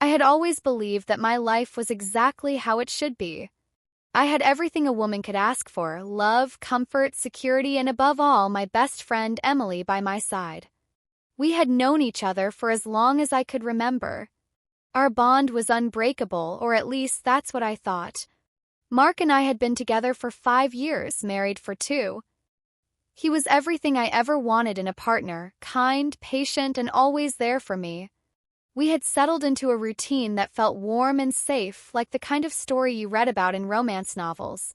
I had always believed that my life was exactly how it should be. I had everything a woman could ask for: love, comfort, security, and above all, my best friend Emily by my side. We had known each other for as long as I could remember. Our bond was unbreakable, or at least that's what I thought. Mark and I had been together for 5 years, married for 2. He was everything I ever wanted in a partner: kind, patient, and always there for me. We had settled into a routine that felt warm and safe, like the kind of story you read about in romance novels.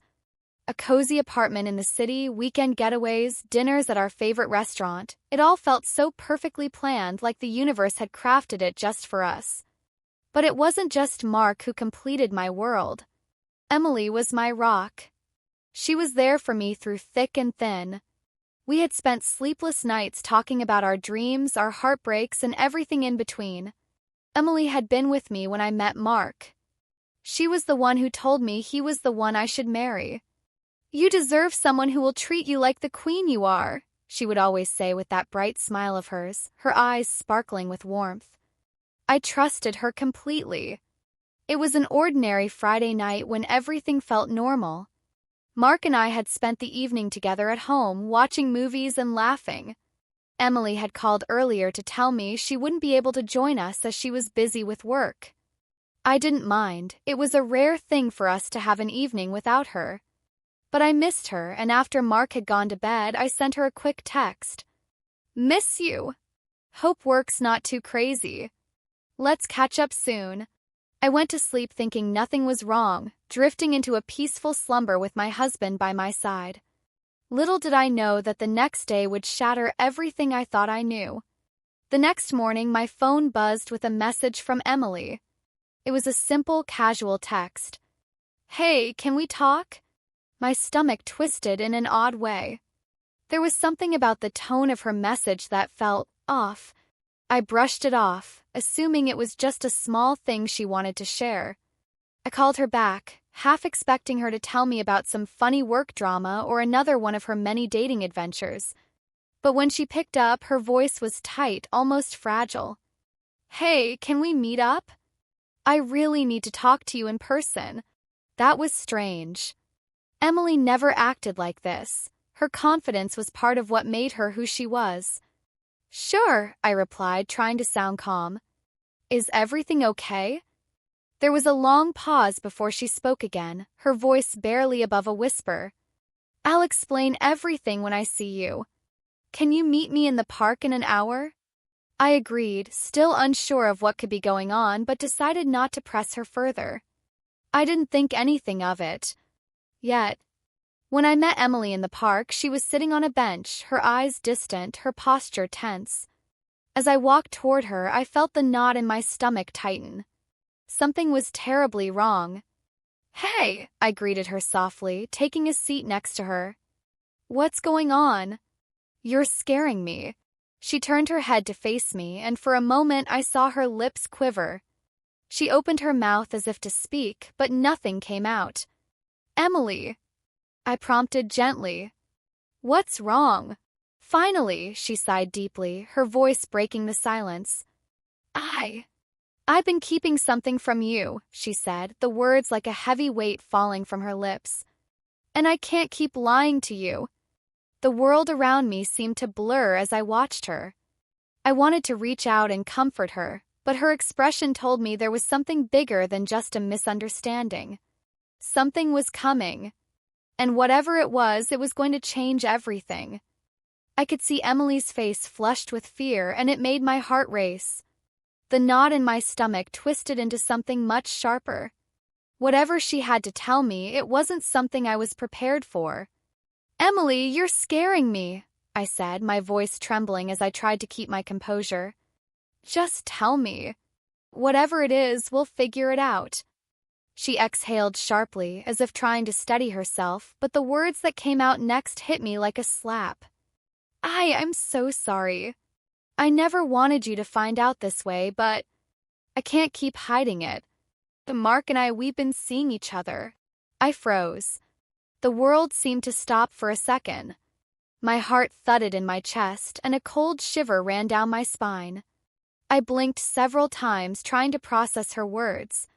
A cozy apartment in the city, weekend getaways, dinners at our favorite restaurant. It all felt so perfectly planned, like the universe had crafted it just for us. But it wasn't just Mark who completed my world. Emily was my rock. She was there for me through thick and thin. We had spent sleepless nights talking about our dreams, our heartbreaks, and everything in between. Emily had been with me when I met Mark. She was the one who told me he was the one I should marry. "You deserve someone who will treat you like the queen you are," she would always say with that bright smile of hers, her eyes sparkling with warmth. I trusted her completely. It was an ordinary Friday night when everything felt normal. Mark and I had spent the evening together at home, watching movies and laughing. Emily had called earlier to tell me she wouldn't be able to join us as she was busy with work. I didn't mind. It was a rare thing for us to have an evening without her. But I missed her, and after Mark had gone to bed, I sent her a quick text. "Miss you. Hope work's not too crazy. Let's catch up soon." I went to sleep thinking nothing was wrong, drifting into a peaceful slumber with my husband by my side. Little did I know that the next day would shatter everything I thought I knew. The next morning, my phone buzzed with a message from Emily. It was a simple, casual text. "Hey, can we talk?" My stomach twisted in an odd way. There was something about the tone of her message that felt off. I brushed it off, assuming it was just a small thing she wanted to share. I called her back, half expecting her to tell me about some funny work drama or another one of her many dating adventures. But when she picked up, her voice was tight, almost fragile. "Hey, can we meet up? I really need to talk to you in person." That was strange. Emily never acted like this. Her confidence was part of what made her who she was. "Sure," I replied, trying to sound calm. "Is everything okay?" There was a long pause before she spoke again, her voice barely above a whisper. "I'll explain everything when I see you. Can you meet me in the park in an hour?" I agreed, still unsure of what could be going on, but decided not to press her further. I didn't think anything of it. Yet, when I met Emily in the park, she was sitting on a bench, her eyes distant, her posture tense. As I walked toward her, I felt the knot in my stomach tighten. Something was terribly wrong. "Hey," I greeted her softly, taking a seat next to her. "What's going on?" "You're scaring me." She turned her head to face me, and for a moment I saw her lips quiver. She opened her mouth as if to speak, but nothing came out. "Emily," I prompted gently. "What's wrong?" Finally, she sighed deeply, her voice breaking the silence. I've been keeping something from you," she said, the words like a heavy weight falling from her lips. "And I can't keep lying to you." The world around me seemed to blur as I watched her. I wanted to reach out and comfort her, but her expression told me there was something bigger than just a misunderstanding. Something was coming. And whatever it was going to change everything. I could see Emily's face flushed with fear, and it made my heart race. The knot in my stomach twisted into something much sharper. Whatever she had to tell me, it wasn't something I was prepared for. "Emily, you're scaring me," I said, my voice trembling as I tried to keep my composure. "Just tell me. Whatever it is, we'll figure it out." She exhaled sharply, as if trying to steady herself, but the words that came out next hit me like a slap. I'm so sorry. I never wanted you to find out this way, but I can't keep hiding it. Mark and we've been seeing each other." I froze. The world seemed to stop for a second. My heart thudded in my chest, and a cold shiver ran down my spine. I blinked several times trying to process her words.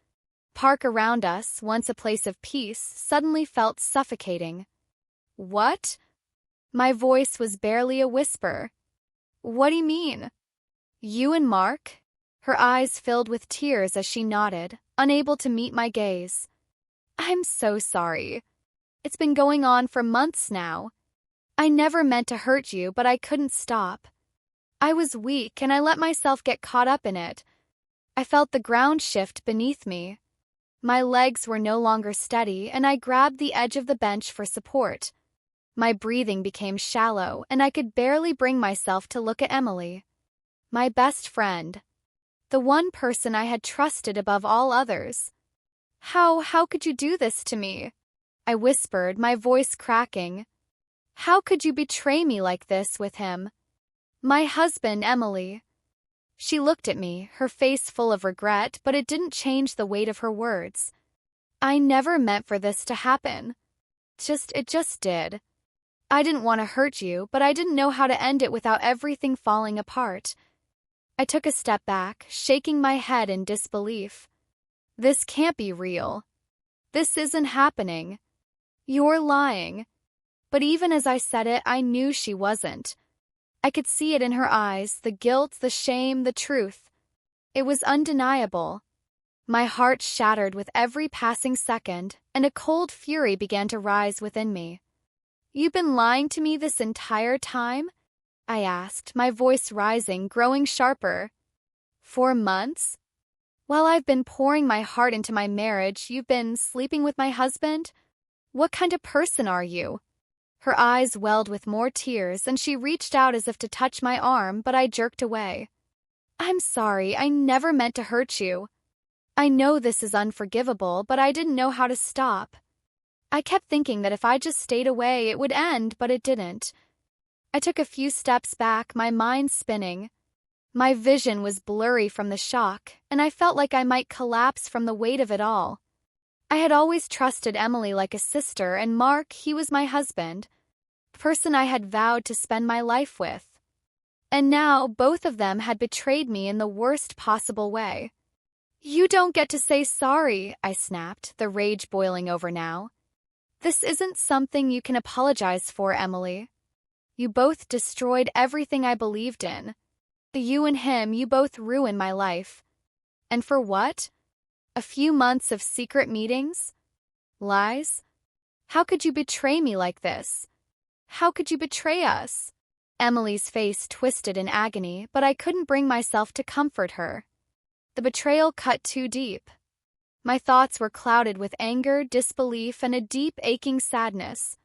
Park around us, once a place of peace, suddenly felt suffocating. What? My voice was barely a whisper. What do you mean? You and Mark? Her eyes filled with tears as she nodded, unable to meet my gaze. I'm so sorry. It's been going on for months now. I never meant to hurt you, but I couldn't stop. I was weak and I let myself get caught up in it. I felt the ground shift beneath me. My legs were no longer steady and I grabbed the edge of the bench for support. My breathing became shallow and I could barely bring myself to look at Emily. My best friend. The one person I had trusted above all others. How could you do this to me? I whispered, my voice cracking. How could you betray me like this with him? My husband, Emily. She looked at me, her face full of regret, but it didn't change the weight of her words. I never meant for this to happen. It just did. I didn't want to hurt you, but I didn't know how to end it without everything falling apart. I took a step back, shaking my head in disbelief. This can't be real. This isn't happening. You're lying. But even as I said it, I knew she wasn't. I could see it in her eyes, the guilt, the shame, the truth. It was undeniable. My heart shattered with every passing second, and a cold fury began to rise within me. You've been lying to me this entire time? I asked, my voice rising, growing sharper. 4 months? While I've been pouring my heart into my marriage, you've been sleeping with my husband? What kind of person are you? Her eyes welled with more tears, and she reached out as if to touch my arm, but I jerked away. I'm sorry, I never meant to hurt you. I know this is unforgivable, but I didn't know how to stop. I kept thinking that if I just stayed away, it would end, but it didn't. I took a few steps back, my mind spinning. My vision was blurry from the shock, and I felt like I might collapse from the weight of it all. I had always trusted Emily like a sister, and Mark, he was my husband, the person I had vowed to spend my life with. And now both of them had betrayed me in the worst possible way. You don't get to say sorry, I snapped, the rage boiling over now. This isn't something you can apologize for, Emily. You both destroyed everything I believed in. You and him, you both ruined my life. And for what? A few months of secret meetings? Lies? How could you betray me like this? How could you betray us? Emily's face twisted in agony, but I couldn't bring myself to comfort her. The betrayal cut too deep. My thoughts were clouded with anger, disbelief, and a deep, aching sadness.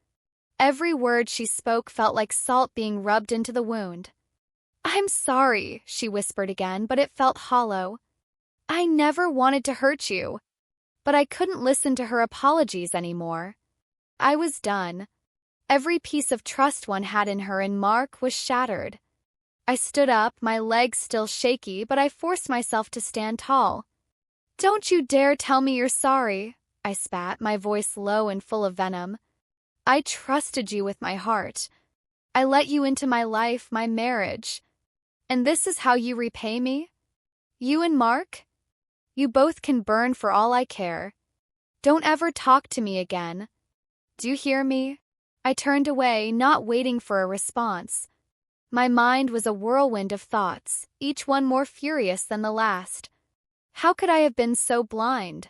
Every word she spoke felt like salt being rubbed into the wound. I'm sorry, she whispered again, but it felt hollow. I never wanted to hurt you. But I couldn't listen to her apologies anymore. I was done. Every piece of trust one had in her and Mark was shattered. I stood up, my legs still shaky, but I forced myself to stand tall. Don't you dare tell me you're sorry, I spat, my voice low and full of venom. I trusted you with my heart. I let you into my life, my marriage. And this is how you repay me? You and Mark? You both can burn for all I care. Don't ever talk to me again. Do you hear me? I turned away, not waiting for a response. My mind was a whirlwind of thoughts, each one more furious than the last. How could I have been so blind?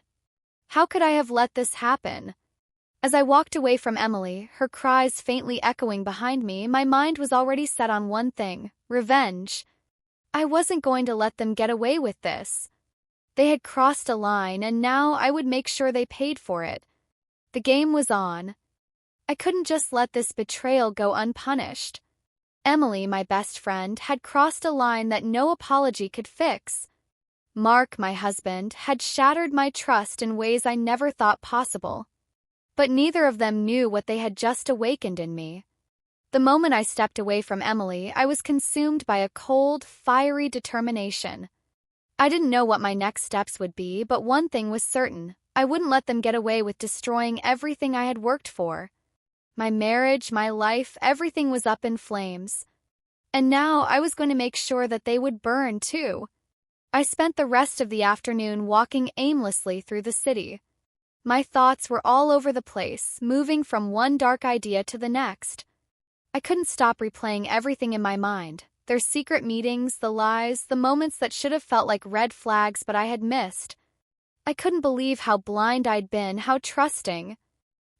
How could I have let this happen? As I walked away from Emily, her cries faintly echoing behind me, my mind was already set on one thing: revenge. I wasn't going to let them get away with this. They had crossed a line, and now I would make sure they paid for it. The game was on. I couldn't just let this betrayal go unpunished. Emily, my best friend, had crossed a line that no apology could fix. Mark, my husband, had shattered my trust in ways I never thought possible. But neither of them knew what they had just awakened in me. The moment I stepped away from Emily, I was consumed by a cold, fiery determination. I didn't know what my next steps would be, but one thing was certain: I wouldn't let them get away with destroying everything I had worked for. My marriage, my life, everything was up in flames. And now I was going to make sure that they would burn, too. I spent the rest of the afternoon walking aimlessly through the city. My thoughts were all over the place, moving from one dark idea to the next. I couldn't stop replaying everything in my mind. Their secret meetings, the lies, the moments that should have felt like red flags but I had missed. I couldn't believe how blind I'd been, how trusting.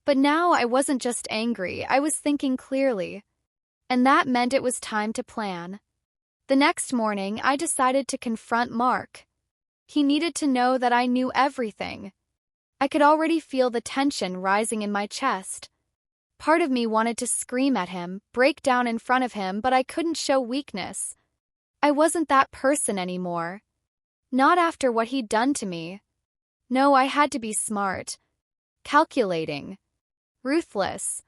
But now I wasn't just angry, I was thinking clearly. And that meant it was time to plan. The next morning, I decided to confront Mark. He needed to know that I knew everything. I could already feel the tension rising in my chest. Part of me wanted to scream at him, break down in front of him, but I couldn't show weakness. I wasn't that person anymore. Not after what he'd done to me. No, I had to be smart. Calculating. Ruthless.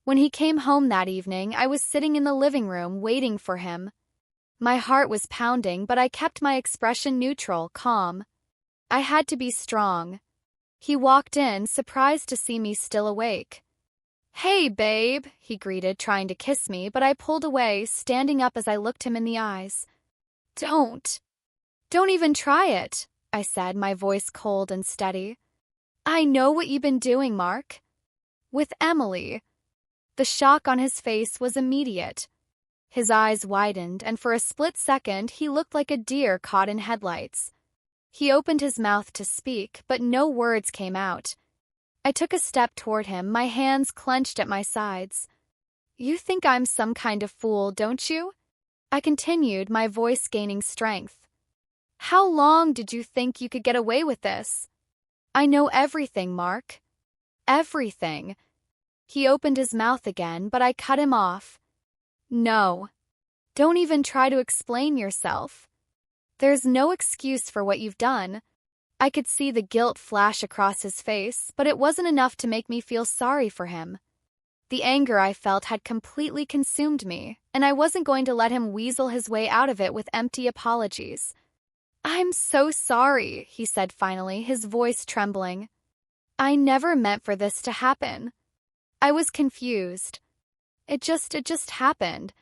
When he came home that evening, I was sitting in the living room waiting for him. My heart was pounding, but I kept my expression neutral, calm. I had to be strong. He walked in, surprised to see me still awake. "Hey, babe," he greeted, trying to kiss me, but I pulled away, standing up as I looked him in the eyes. Don't even try it," I said, my voice cold and steady. "I know what you've been doing, Mark. With Emily." The shock on his face was immediate. His eyes widened, and for a split second he looked like a deer caught in headlights. He opened his mouth to speak, but no words came out. I took a step toward him, my hands clenched at my sides. "You think I'm some kind of fool, don't you?" I continued, my voice gaining strength. "How long did you think you could get away with this? I know everything, Mark. Everything." He opened his mouth again, but I cut him off. "No. Don't even try to explain yourself. There's no excuse for what you've done." I could see the guilt flash across his face, but it wasn't enough to make me feel sorry for him. The anger I felt had completely consumed me, and I wasn't going to let him weasel his way out of it with empty apologies. "I'm so sorry," he said finally, his voice trembling. "I never meant for this to happen." I was confused. It just happened."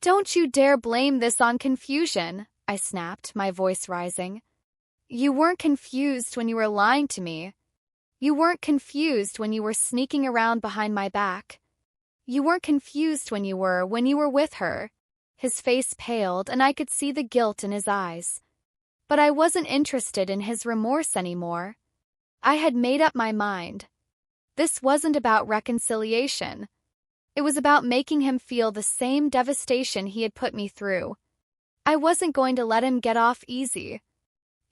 "Don't you dare blame this on confusion," I snapped, my voice rising. "You weren't confused when you were lying to me. You weren't confused when you were sneaking around behind my back. You weren't confused when you were with her." His face paled, and I could see the guilt in his eyes. But I wasn't interested in his remorse anymore. I had made up my mind. This wasn't about reconciliation. It was about making him feel the same devastation he had put me through. I wasn't going to let him get off easy.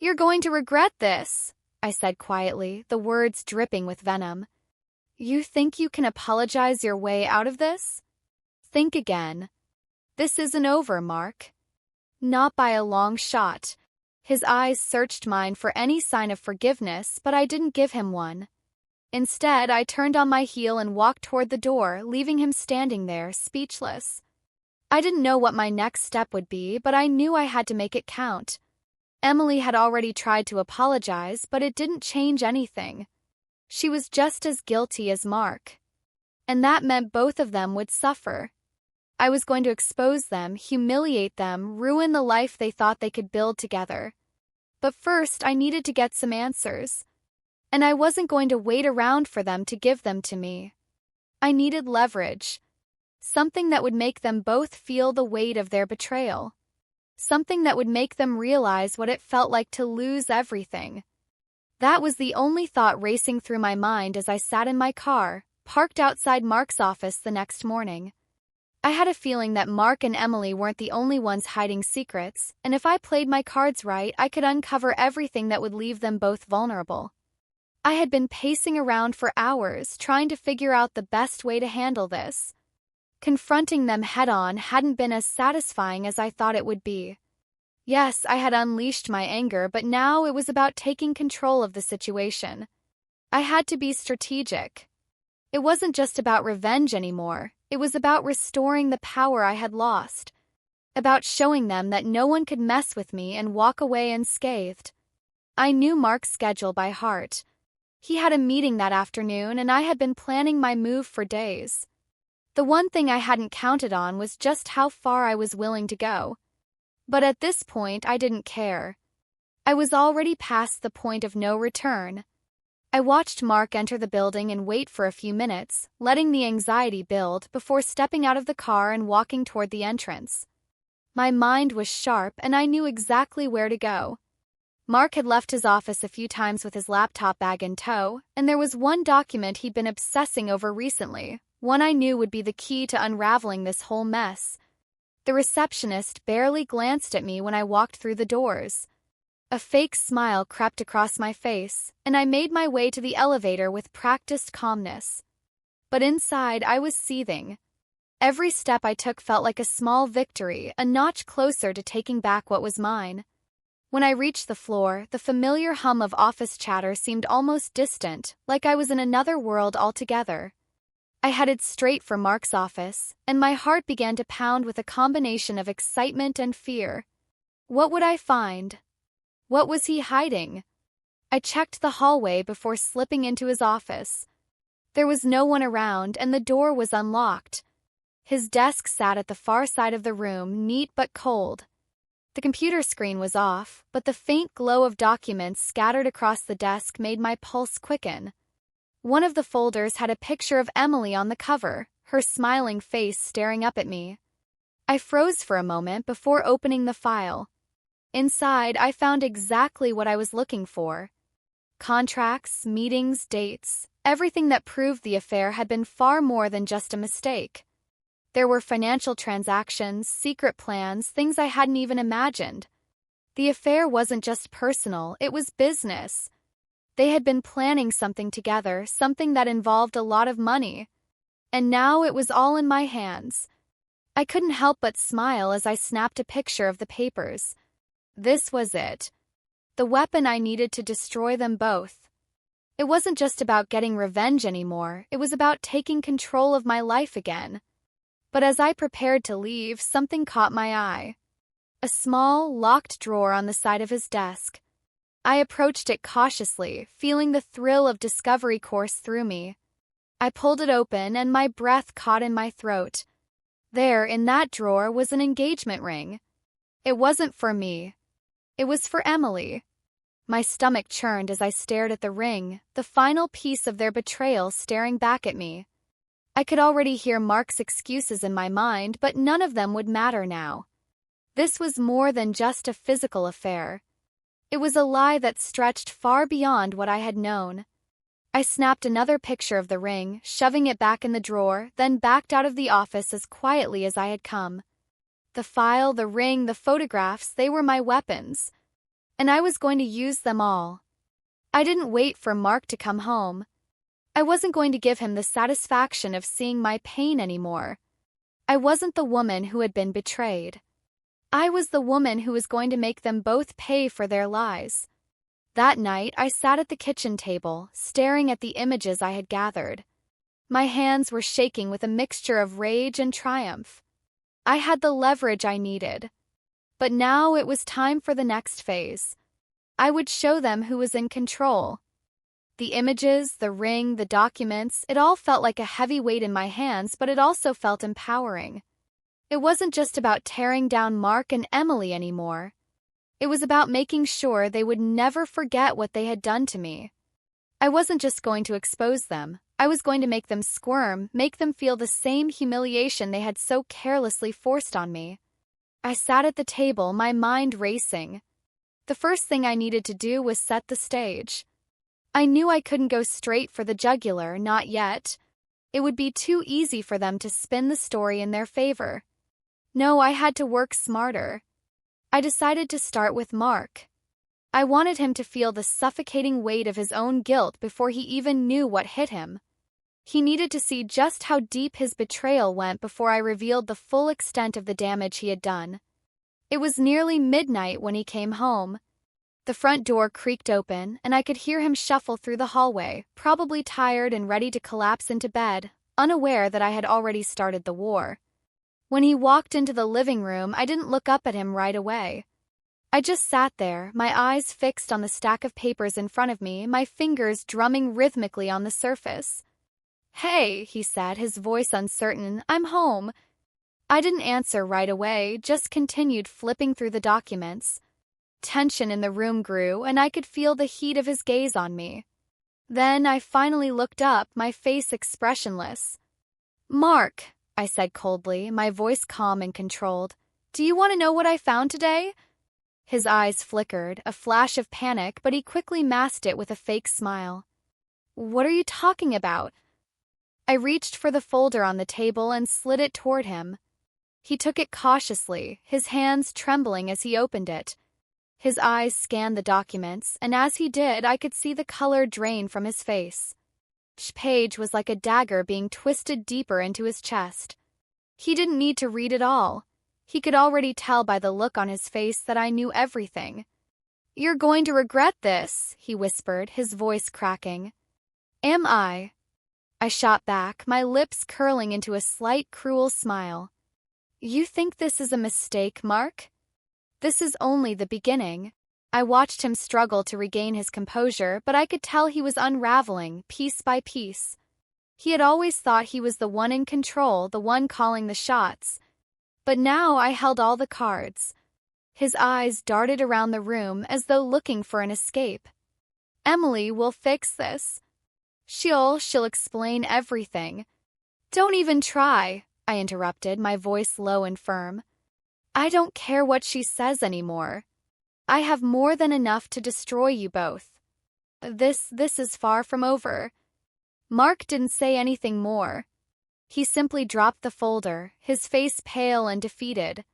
"You're going to regret this," I said quietly, the words dripping with venom. "You think you can apologize your way out of this? Think again. This isn't over, Mark. Not by a long shot." His eyes searched mine for any sign of forgiveness, but I didn't give him one. Instead, I turned on my heel and walked toward the door, leaving him standing there, speechless. I didn't know what my next step would be, but I knew I had to make it count. Emily had already tried to apologize, but it didn't change anything. She was just as guilty as Mark. And that meant both of them would suffer. I was going to expose them, humiliate them, ruin the life they thought they could build together. But first, I needed to get some answers. And I wasn't going to wait around for them to give them to me. I needed leverage. Something that would make them both feel the weight of their betrayal. Something that would make them realize what it felt like to lose everything. That was the only thought racing through my mind as I sat in my car, parked outside Mark's office the next morning. I had a feeling that Mark and Emily weren't the only ones hiding secrets, and if I played my cards right, I could uncover everything that would leave them both vulnerable. I had been pacing around for hours, trying to figure out the best way to handle this. Confronting them head-on hadn't been as satisfying as I thought it would be. Yes, I had unleashed my anger, but now it was about taking control of the situation. I had to be strategic. It wasn't just about revenge anymore. It was about restoring the power I had lost. About showing them that no one could mess with me and walk away unscathed. I knew Mark's schedule by heart. He had a meeting that afternoon, and I had been planning my move for days. The one thing I hadn't counted on was just how far I was willing to go. But at this point, I didn't care. I was already past the point of no return. I watched Mark enter the building and wait for a few minutes, letting the anxiety build before stepping out of the car and walking toward the entrance. My mind was sharp and I knew exactly where to go. Mark had left his office a few times with his laptop bag in tow, and there was one document he'd been obsessing over recently, one I knew would be the key to unraveling this whole mess. The receptionist barely glanced at me when I walked through the doors. A fake smile crept across my face, and I made my way to the elevator with practiced calmness. But inside, I was seething. Every step I took felt like a small victory, a notch closer to taking back what was mine. When I reached the floor, the familiar hum of office chatter seemed almost distant, like I was in another world altogether. I headed straight for Mark's office, and my heart began to pound with a combination of excitement and fear. What would I find? What was he hiding? I checked the hallway before slipping into his office. There was no one around, and the door was unlocked. His desk sat at the far side of the room, neat but cold. The computer screen was off, but the faint glow of documents scattered across the desk made my pulse quicken. One of the folders had a picture of Emily on the cover, her smiling face staring up at me. I froze for a moment before opening the file. Inside, I found exactly what I was looking for. Contracts, meetings, dates, everything that proved the affair had been far more than just a mistake. There were financial transactions, secret plans, things I hadn't even imagined. The affair wasn't just personal, it was business. They had been planning something together, something that involved a lot of money. And now it was all in my hands. I couldn't help but smile as I snapped a picture of the papers. This was it. The weapon I needed to destroy them both. It wasn't just about getting revenge anymore, it was about taking control of my life again. But as I prepared to leave, something caught my eye. A small, locked drawer on the side of his desk. I approached it cautiously, feeling the thrill of discovery course through me. I pulled it open and my breath caught in my throat. There, in that drawer, was an engagement ring. It wasn't for me. It was for Emily. My stomach churned as I stared at the ring, the final piece of their betrayal staring back at me. I could already hear Mark's excuses in my mind, but none of them would matter now. This was more than just a physical affair. It was a lie that stretched far beyond what I had known. I snapped another picture of the ring, shoving it back in the drawer, then backed out of the office as quietly as I had come. The file, the ring, the photographs, they were my weapons. And I was going to use them all. I didn't wait for Mark to come home. I wasn't going to give him the satisfaction of seeing my pain anymore. I wasn't the woman who had been betrayed. I was the woman who was going to make them both pay for their lies. That night, I sat at the kitchen table, staring at the images I had gathered. My hands were shaking with a mixture of rage and triumph. I had the leverage I needed. But now it was time for the next phase. I would show them who was in control. The images, the ring, the documents, it all felt like a heavy weight in my hands, but it also felt empowering. It wasn't just about tearing down Mark and Emily anymore. It was about making sure they would never forget what they had done to me. I wasn't just going to expose them. I was going to make them squirm, make them feel the same humiliation they had so carelessly forced on me. I sat at the table, my mind racing. The first thing I needed to do was set the stage. I knew I couldn't go straight for the jugular, not yet. It would be too easy for them to spin the story in their favor. No, I had to work smarter. I decided to start with Mark. I wanted him to feel the suffocating weight of his own guilt before he even knew what hit him. He needed to see just how deep his betrayal went before I revealed the full extent of the damage he had done. It was nearly midnight when he came home. The front door creaked open, and I could hear him shuffle through the hallway, probably tired and ready to collapse into bed, unaware that I had already started the war. When he walked into the living room, I didn't look up at him right away. I just sat there, my eyes fixed on the stack of papers in front of me, my fingers drumming rhythmically on the surface. "Hey," he said, his voice uncertain, "I'm home." I didn't answer right away, just continued flipping through the documents. Tension in the room grew, and I could feel the heat of his gaze on me. Then I finally looked up, my face expressionless. "Mark," I said coldly, my voice calm and controlled, "do you want to know what I found today?" His eyes flickered, a flash of panic, but he quickly masked it with a fake smile. "What are you talking about?" I reached for the folder on the table and slid it toward him. He took it cautiously, his hands trembling as he opened it. His eyes scanned the documents, and as he did, I could see the color drain from his face. Each page was like a dagger being twisted deeper into his chest. He didn't need to read it all. He could already tell by the look on his face that I knew everything. "You're going to regret this," he whispered, his voice cracking. "Am I?" I shot back, my lips curling into a slight, cruel smile. "You think this is a mistake, Mark?" "This is only the beginning." I watched him struggle to regain his composure, but I could tell he was unraveling, piece by piece. He had always thought he was the one in control, the one calling the shots. But now I held all the cards. His eyes darted around the room as though looking for an escape. "Emily will fix this. She'll explain everything." "Don't even try," I interrupted, my voice low and firm. "I don't care what she says anymore. I have more than enough to destroy you both. This is far from over." Mark didn't say anything more. He simply dropped the folder, his face pale and defeated.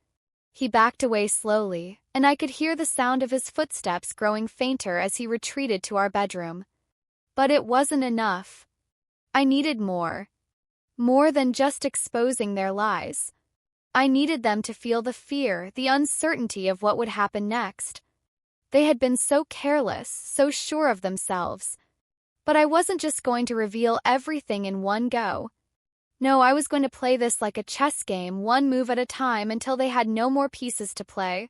He backed away slowly, and I could hear the sound of his footsteps growing fainter as he retreated to our bedroom. But it wasn't enough. I needed more. More than just exposing their lies. I needed them to feel the fear, the uncertainty of what would happen next. They had been so careless, so sure of themselves. But I wasn't just going to reveal everything in one go. No, I was going to play this like a chess game, one move at a time until they had no more pieces to play.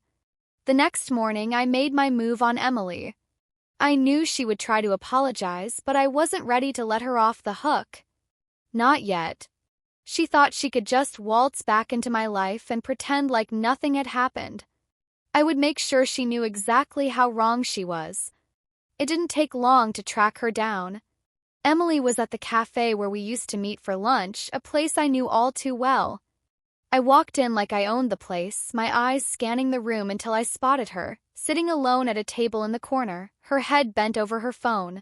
The next morning, I made my move on Emily. I knew she would try to apologize, but I wasn't ready to let her off the hook. Not yet. She thought she could just waltz back into my life and pretend like nothing had happened. I would make sure she knew exactly how wrong she was. It didn't take long to track her down. Emily was at the cafe where we used to meet for lunch, a place I knew all too well. I walked in like I owned the place, my eyes scanning the room until I spotted her, sitting alone at a table in the corner, her head bent over her phone.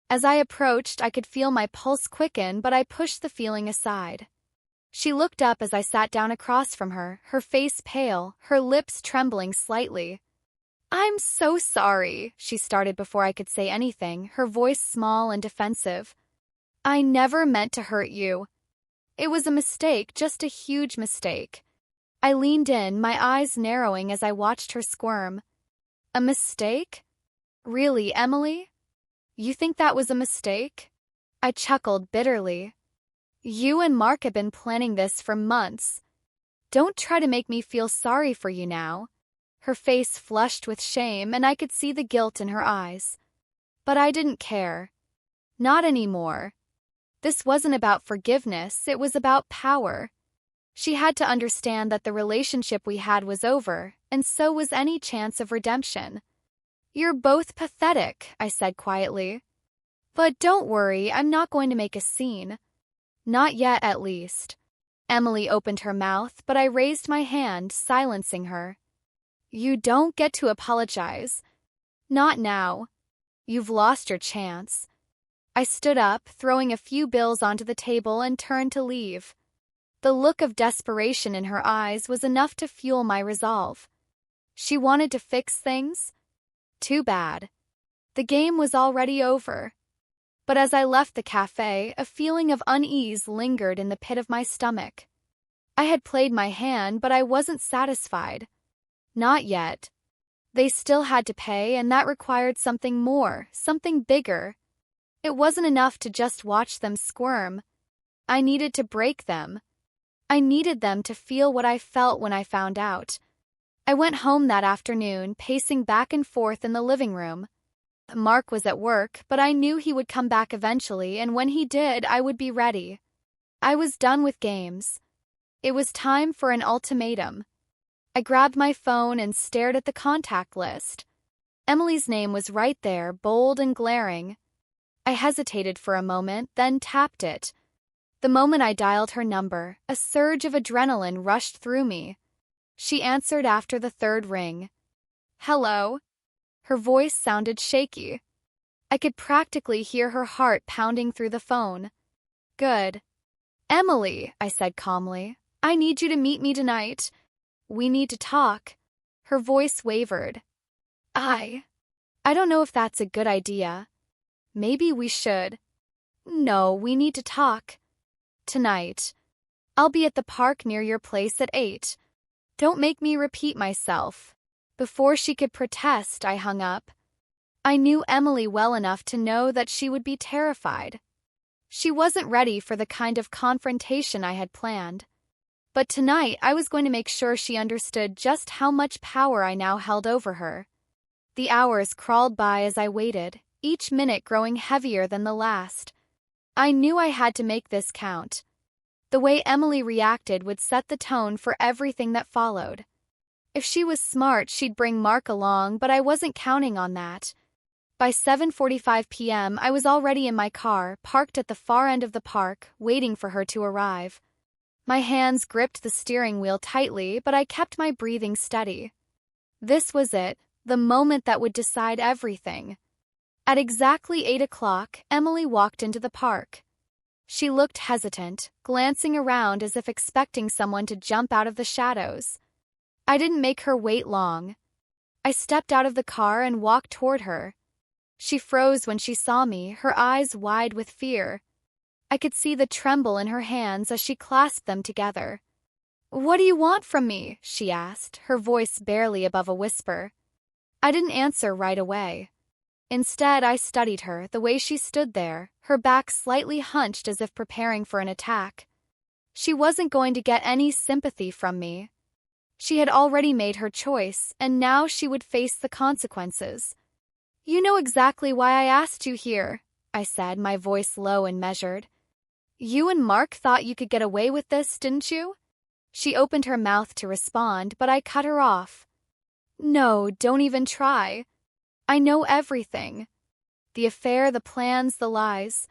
As I approached, I could feel my pulse quicken, but I pushed the feeling aside. She looked up as I sat down across from her, her face pale, her lips trembling slightly. "I'm so sorry," she started before I could say anything, her voice small and defensive. "I never meant to hurt you. It was a mistake, just a huge mistake." I leaned in, my eyes narrowing as I watched her squirm. "A mistake? Really, Emily? You think that was a mistake?" I chuckled bitterly. "You and Mark have been planning this for months. Don't try to make me feel sorry for you now." Her face flushed with shame, and I could see the guilt in her eyes. But I didn't care. Not anymore. This wasn't about forgiveness, it was about power. She had to understand that the relationship we had was over, and so was any chance of redemption. "You're both pathetic," I said quietly. "But don't worry, I'm not going to make a scene. Not yet, at least." Emily opened her mouth, but I raised my hand, silencing her. "You don't get to apologize. Not now. You've lost your chance." I stood up, throwing a few bills onto the table, and turned to leave. The look of desperation in her eyes was enough to fuel my resolve. She wanted to fix things? Too bad. The game was already over. But as I left the cafe, a feeling of unease lingered in the pit of my stomach. I had played my hand, but I wasn't satisfied. Not yet. They still had to pay, and that required something more, something bigger. It wasn't enough to just watch them squirm. I needed to break them. I needed them to feel what I felt when I found out. I went home that afternoon, pacing back and forth in the living room. Mark was at work, but I knew he would come back eventually, and when he did, I would be ready. I was done with games. It was time for an ultimatum. I grabbed my phone and stared at the contact list. Emily's name was right there, bold and glaring. I hesitated for a moment, then tapped it. The moment I dialed her number, a surge of adrenaline rushed through me. She answered after the third ring. "Hello." Her voice sounded shaky. I could practically hear her heart pounding through the phone. "Good." "Emily," I said calmly, "I need you to meet me tonight. We need to talk." Her voice wavered. I don't know if that's a good idea. Maybe we should. No, we need to talk. Tonight. I'll be at the park near your place at 8. Don't make me repeat myself. Before she could protest, I hung up. I knew Emily well enough to know that she would be terrified. She wasn't ready for the kind of confrontation I had planned. But tonight, I was going to make sure she understood just how much power I now held over her. The hours crawled by as I waited, each minute growing heavier than the last. I knew I had to make this count. The way Emily reacted would set the tone for everything that followed. If she was smart, she'd bring Mark along, but I wasn't counting on that. By 7:45 p.m., I was already in my car, parked at the far end of the park, waiting for her to arrive. My hands gripped the steering wheel tightly, but I kept my breathing steady. This was it, the moment that would decide everything. At exactly 8 o'clock, Emily walked into the park. She looked hesitant, glancing around as if expecting someone to jump out of the shadows. I didn't make her wait long. I stepped out of the car and walked toward her. She froze when she saw me, her eyes wide with fear. I could see the tremble in her hands as she clasped them together. "What do you want from me?" she asked, her voice barely above a whisper. I didn't answer right away. Instead, I studied her, the way she stood there, her back slightly hunched as if preparing for an attack. She wasn't going to get any sympathy from me. She had already made her choice, and now she would face the consequences. "You know exactly why I asked you here," I said, my voice low and measured. "You and Mark thought you could get away with this, didn't you?" She opened her mouth to respond, but I cut her off. "No, don't even try. I know everything. The affair, the plans, the lies.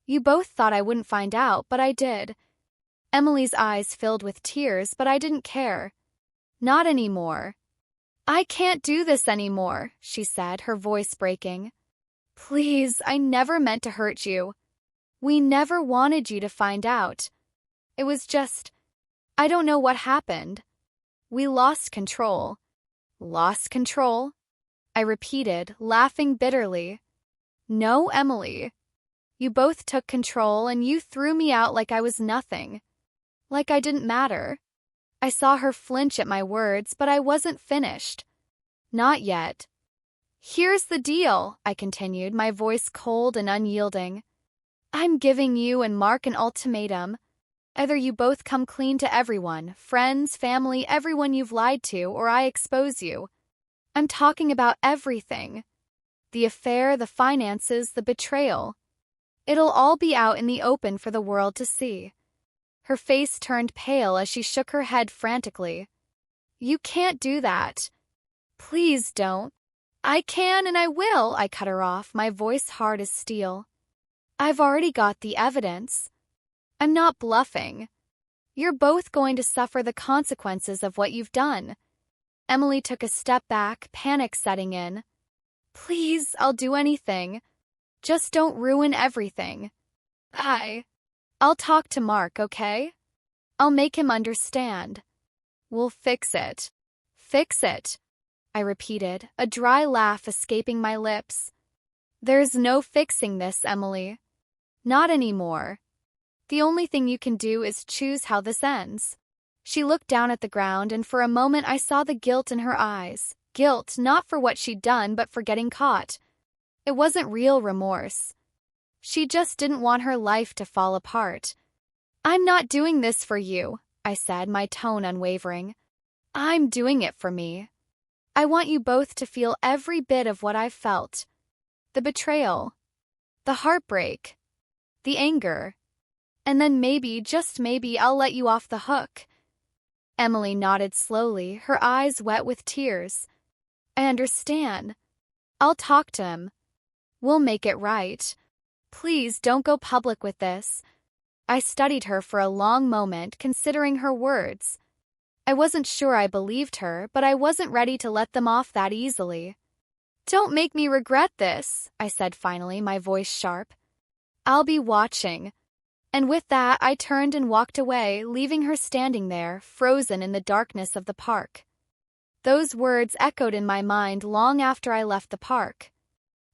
You both thought I wouldn't find out, but I did." Emily's eyes filled with tears, but I didn't care. "Not anymore." "I can't do this anymore," she said, her voice breaking. "Please, I never meant to hurt you. We never wanted you to find out. It was just, I don't know what happened. We lost control." "Lost control?" I repeated, laughing bitterly. "No, Emily. You both took control and you threw me out like I was nothing. Like I didn't matter." I saw her flinch at my words, but I wasn't finished. "Not yet. Here's the deal," I continued, my voice cold and unyielding. "I'm giving you and Mark an ultimatum. Either you both come clean to everyone, friends, family, everyone you've lied to, or I expose you. I'm talking about everything. The affair, the finances, the betrayal. It'll all be out in the open for the world to see." Her face turned pale as she shook her head frantically. "You can't do that. Please don't." "I can and I will," I cut her off, my voice hard as steel. "I've already got the evidence. I'm not bluffing. You're both going to suffer the consequences of what you've done." Emily took a step back, panic setting in. "Please, I'll do anything. Just don't ruin everything. I'll talk to Mark, okay? I'll make him understand. We'll fix it." "Fix it," I repeated, a dry laugh escaping my lips. "There's no fixing this, Emily. Not anymore. The only thing you can do is choose how this ends." She looked down at the ground, and for a moment I saw the guilt in her eyes. Guilt, not for what she'd done, but for getting caught. It wasn't real remorse. She just didn't want her life to fall apart. "I'm not doing this for you," I said, my tone unwavering. "I'm doing it for me. I want you both to feel every bit of what I've felt. The betrayal. The heartbreak. The anger. And then maybe, just maybe, I'll let you off the hook. Emily nodded slowly, her eyes wet with tears. I understand. I'll talk to him. We'll make it right. Please don't go public with this. I studied her for a long moment, considering her words. I wasn't sure I believed her, but I wasn't ready to let them off that easily. Don't make me regret this, I said finally, my voice sharp. I'll be watching. And with that, I turned and walked away, leaving her standing there, frozen in the darkness of the park. Those words echoed in my mind long after I left the park.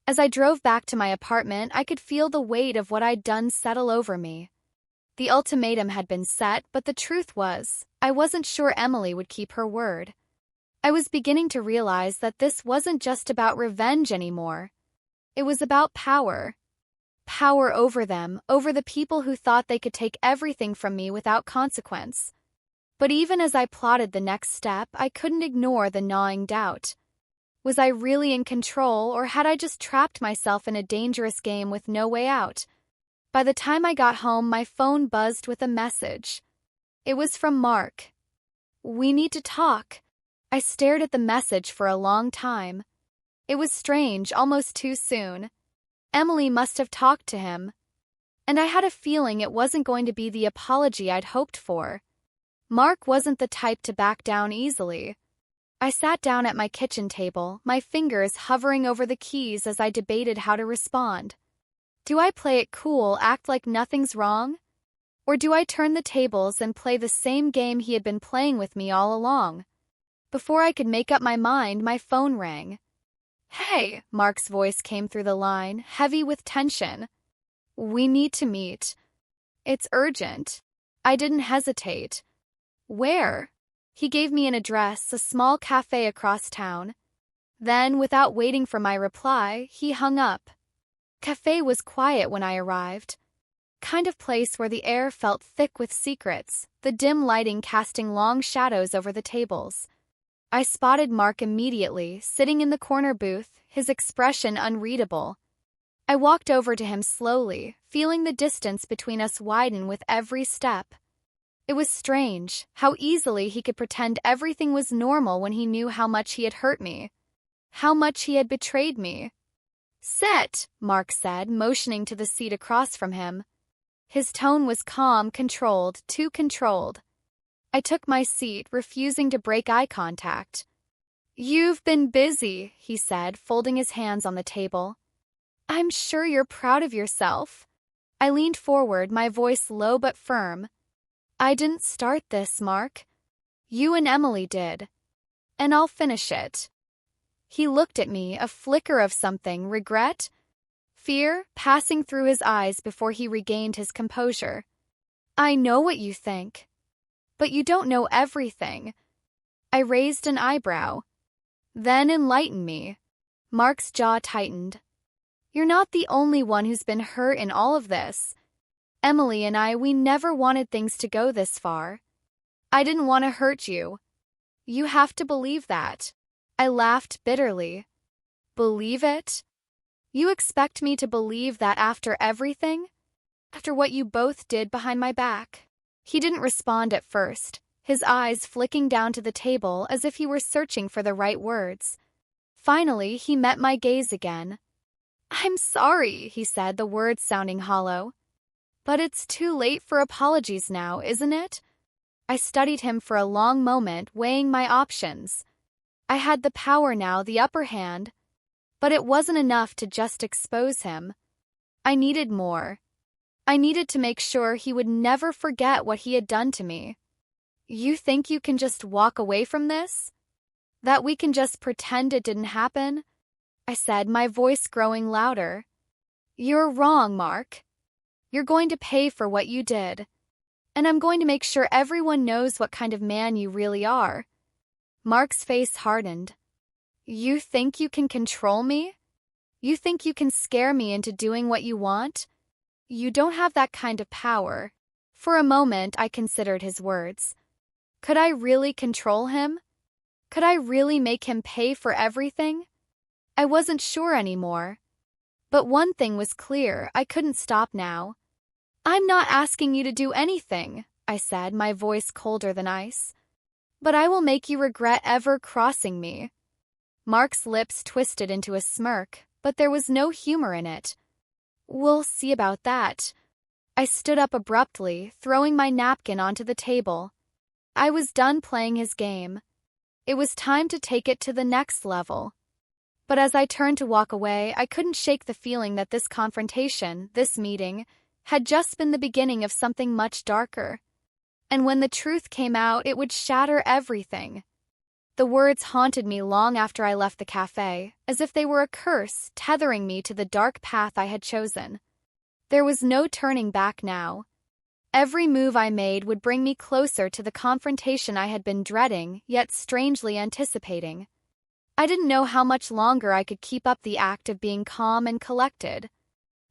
As I drove back to my apartment, I could feel the weight of what I'd done settle over me. The ultimatum had been set, but the truth was, I wasn't sure Emily would keep her word. I was beginning to realize that this wasn't just about revenge anymore. It was about power. Power over them, over the people who thought they could take everything from me without consequence. But even as I plotted the next step, I couldn't ignore the gnawing doubt. Was I really in control, or had I just trapped myself in a dangerous game with no way out? By the time I got home, my phone buzzed with a message. It was from Mark. We need to talk. I stared at the message for a long time. It was strange, almost too soon. Emily must have talked to him. And I had a feeling it wasn't going to be the apology I'd hoped for. Mark wasn't the type to back down easily. I sat down at my kitchen table, my fingers hovering over the keys as I debated how to respond. Do I play it cool, act like nothing's wrong? Or do I turn the tables and play the same game he had been playing with me all along? Before I could make up my mind, my phone rang. Hey, Mark's voice came through the line, heavy with tension. We need to meet. It's urgent. I didn't hesitate. Where? He gave me an address, a small cafe across town. Then, without waiting for my reply, he hung up. Cafe was quiet when I arrived. Kind of place where the air felt thick with secrets, the dim lighting casting long shadows over the tables. I spotted Mark immediately, sitting in the corner booth, his expression unreadable. I walked over to him slowly, feeling the distance between us widen with every step. It was strange, how easily he could pretend everything was normal when he knew how much he had hurt me. How much he had betrayed me. Sit, Mark said, motioning to the seat across from him. His tone was calm, controlled, too controlled. I took my seat, refusing to break eye contact. You've been busy, he said, folding his hands on the table. I'm sure you're proud of yourself. I leaned forward, my voice low but firm. I didn't start this, Mark. You and Emily did. And I'll finish it. He looked at me, a flicker of something, regret, fear, passing through his eyes before he regained his composure. I know what you think. But you don't know everything. I raised an eyebrow. Then enlighten me. Mark's jaw tightened. You're not the only one who's been hurt in all of this. Emily and I, we never wanted things to go this far. I didn't want to hurt you. You have to believe that. I laughed bitterly. Believe it? You expect me to believe that after everything? After what you both did behind my back? He didn't respond at first, his eyes flicking down to the table as if he were searching for the right words. Finally, he met my gaze again. I'm sorry, he said, the words sounding hollow. But it's too late for apologies now, isn't it? I studied him for a long moment, weighing my options. I had the power now, the upper hand. But it wasn't enough to just expose him. I needed more. I needed to make sure he would never forget what he had done to me. You think you can just walk away from this? That we can just pretend it didn't happen? I said, my voice growing louder. You're wrong, Mark. You're going to pay for what you did. And I'm going to make sure everyone knows what kind of man you really are. Mark's face hardened. You think you can control me? You think you can scare me into doing what you want? You don't have that kind of power. For a moment, I considered his words. Could I really control him? Could I really make him pay for everything? I wasn't sure anymore. But one thing was clear, I couldn't stop now. I'm not asking you to do anything, I said, my voice colder than ice. But I will make you regret ever crossing me. Mark's lips twisted into a smirk, but there was no humor in it. We'll see about that. I stood up abruptly, throwing my napkin onto the table. I was done playing his game. It was time to take it to the next level. But as I turned to walk away, I couldn't shake the feeling that this confrontation, this meeting, had just been the beginning of something much darker. And when the truth came out, it would shatter everything. The words haunted me long after I left the cafe, as if they were a curse tethering me to the dark path I had chosen. There was no turning back now. Every move I made would bring me closer to the confrontation I had been dreading, yet strangely anticipating. I didn't know how much longer I could keep up the act of being calm and collected.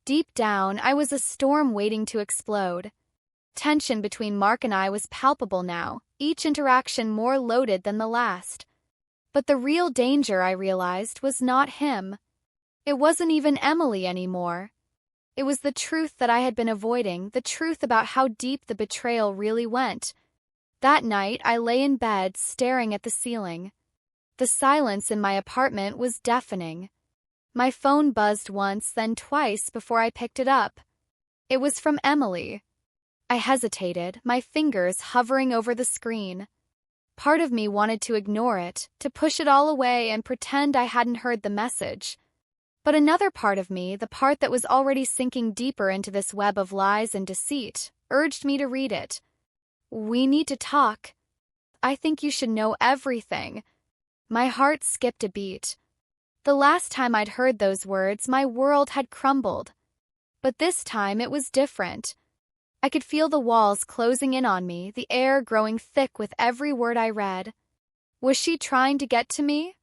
Deep down, I was a storm waiting to explode. Tension between Mark and I was palpable now, each interaction more loaded than the last. But the real danger, I realized, was not him. It wasn't even Emily anymore. It was the truth that I had been avoiding, the truth about how deep the betrayal really went. That night, I lay in bed, staring at the ceiling. The silence in my apartment was deafening. My phone buzzed once, then twice before I picked it up. It was from Emily. I hesitated, my fingers hovering over the screen. Part of me wanted to ignore it, to push it all away and pretend I hadn't heard the message. But another part of me, the part that was already sinking deeper into this web of lies and deceit, urged me to read it. We need to talk. I think you should know everything. My heart skipped a beat. The last time I'd heard those words, my world had crumbled. But this time it was different. I could feel the walls closing in on me, the air growing thick with every word I read. Was she trying to get to me?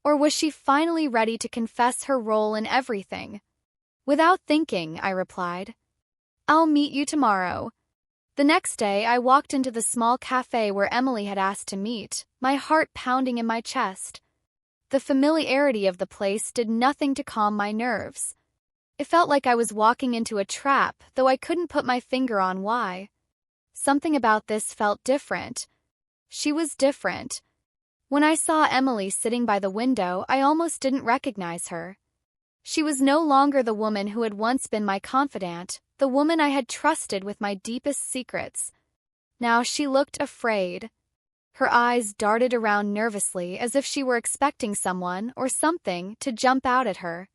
Or was she finally ready to confess her role in everything? Without thinking, I replied, I'll meet you tomorrow. The next day, I walked into the small cafe where Emily had asked to meet, my heart pounding in my chest. The familiarity of the place did nothing to calm my nerves. It felt like I was walking into a trap, though I couldn't put my finger on why. Something about this felt different. She was different. When I saw Emily sitting by the window, I almost didn't recognize her. She was no longer the woman who had once been my confidant, the woman I had trusted with my deepest secrets. Now she looked afraid. Her eyes darted around nervously as if she were expecting someone or something to jump out at her.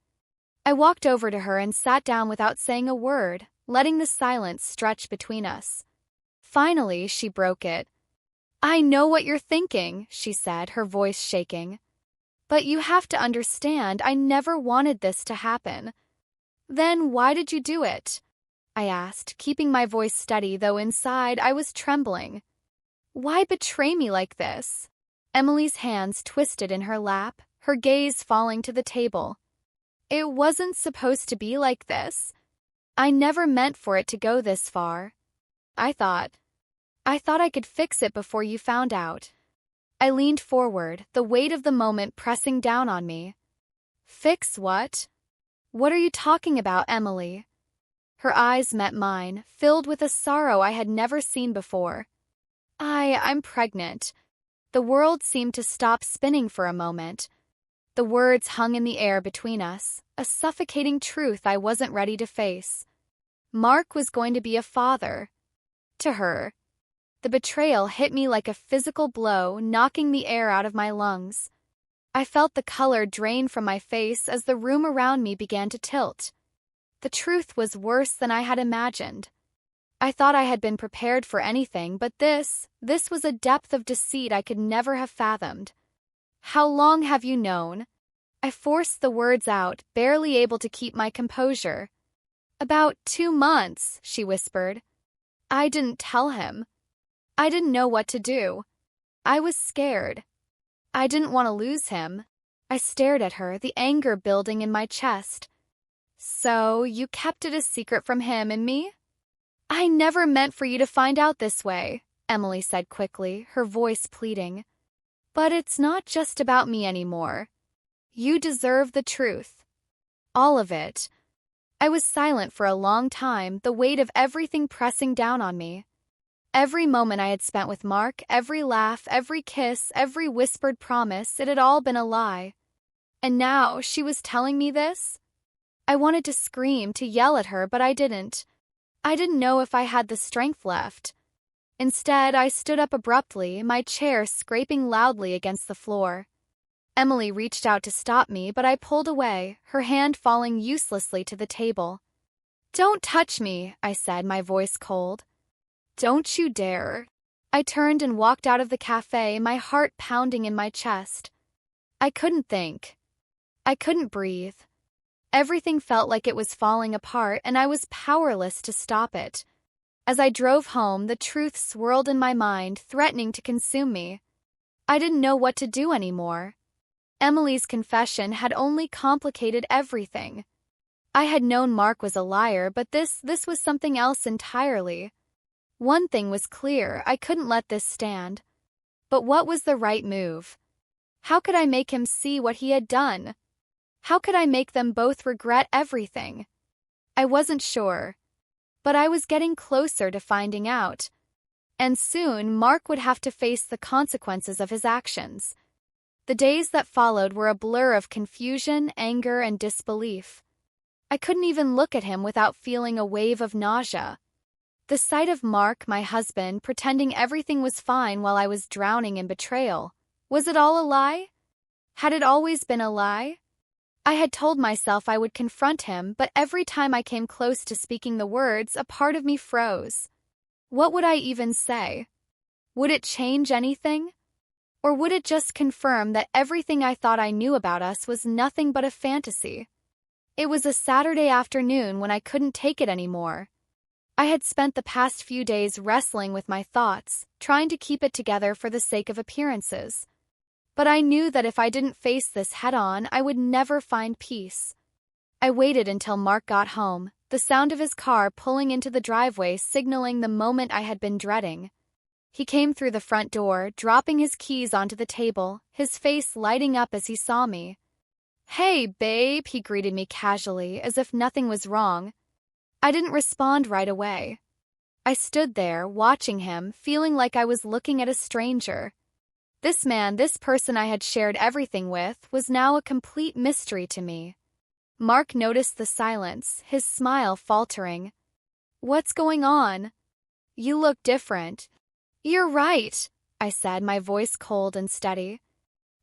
I walked over to her and sat down without saying a word, letting the silence stretch between us. Finally, she broke it. I know what you're thinking, she said, her voice shaking. But you have to understand, I never wanted this to happen. Then why did you do it? I asked, keeping my voice steady, though inside I was trembling. Why betray me like this? Emily's hands twisted in her lap, her gaze falling to the table. It wasn't supposed to be like this. I never meant for it to go this far. I thought I could fix it before you found out. I leaned forward, the weight of the moment pressing down on me. Fix what? What are you talking about, Emily? Her eyes met mine, filled with a sorrow I had never seen before. I'm pregnant. The world seemed to stop spinning for a moment. The words hung in the air between us, a suffocating truth I wasn't ready to face. Mark was going to be a father. To her. The betrayal hit me like a physical blow, knocking the air out of my lungs. I felt the color drain from my face as the room around me began to tilt. The truth was worse than I had imagined. I thought I had been prepared for anything, but this was a depth of deceit I could never have fathomed. How long have you known? I forced the words out, barely able to keep my composure. About 2 months, she whispered. I didn't tell him. I didn't know what to do. I was scared. I didn't want to lose him. I stared at her, the anger building in my chest. So, you kept it a secret from him and me? I never meant for you to find out this way, Emily said quickly, her voice pleading. But it's not just about me anymore. You deserve the truth. All of it. I was silent for a long time, the weight of everything pressing down on me. Every moment I had spent with Mark, every laugh, every kiss, every whispered promise, it had all been a lie. And now she was telling me this? I wanted to scream, to yell at her, but I didn't. I didn't know if I had the strength left. Instead, I stood up abruptly, my chair scraping loudly against the floor. Emily reached out to stop me, but I pulled away, her hand falling uselessly to the table. "Don't touch me," I said, my voice cold. "Don't you dare." I turned and walked out of the cafe, my heart pounding in my chest. I couldn't think. I couldn't breathe. Everything felt like it was falling apart, and I was powerless to stop it. As I drove home, the truth swirled in my mind, threatening to consume me. I didn't know what to do anymore. Emily's confession had only complicated everything. I had known Mark was a liar, but this was something else entirely. One thing was clear, I couldn't let this stand. But what was the right move? How could I make him see what he had done? How could I make them both regret everything? I wasn't sure. But I was getting closer to finding out. And soon, Mark would have to face the consequences of his actions. The days that followed were a blur of confusion, anger, and disbelief. I couldn't even look at him without feeling a wave of nausea. The sight of Mark, my husband, pretending everything was fine while I was drowning in betrayal. Was it all a lie? Had it always been a lie? I had told myself I would confront him, but every time I came close to speaking the words, a part of me froze. What would I even say? Would it change anything? Or would it just confirm that everything I thought I knew about us was nothing but a fantasy? It was a Saturday afternoon when I couldn't take it anymore. I had spent the past few days wrestling with my thoughts, trying to keep it together for the sake of appearances. But I knew that if I didn't face this head-on, I would never find peace. I waited until Mark got home, the sound of his car pulling into the driveway signaling the moment I had been dreading. He came through the front door, dropping his keys onto the table, his face lighting up as he saw me. "Hey, babe," he greeted me casually, as if nothing was wrong. I didn't respond right away. I stood there, watching him, feeling like I was looking at a stranger. This man, this person I had shared everything with, was now a complete mystery to me. Mark noticed the silence, his smile faltering. "What's going on? You look different." "You're right," I said, my voice cold and steady.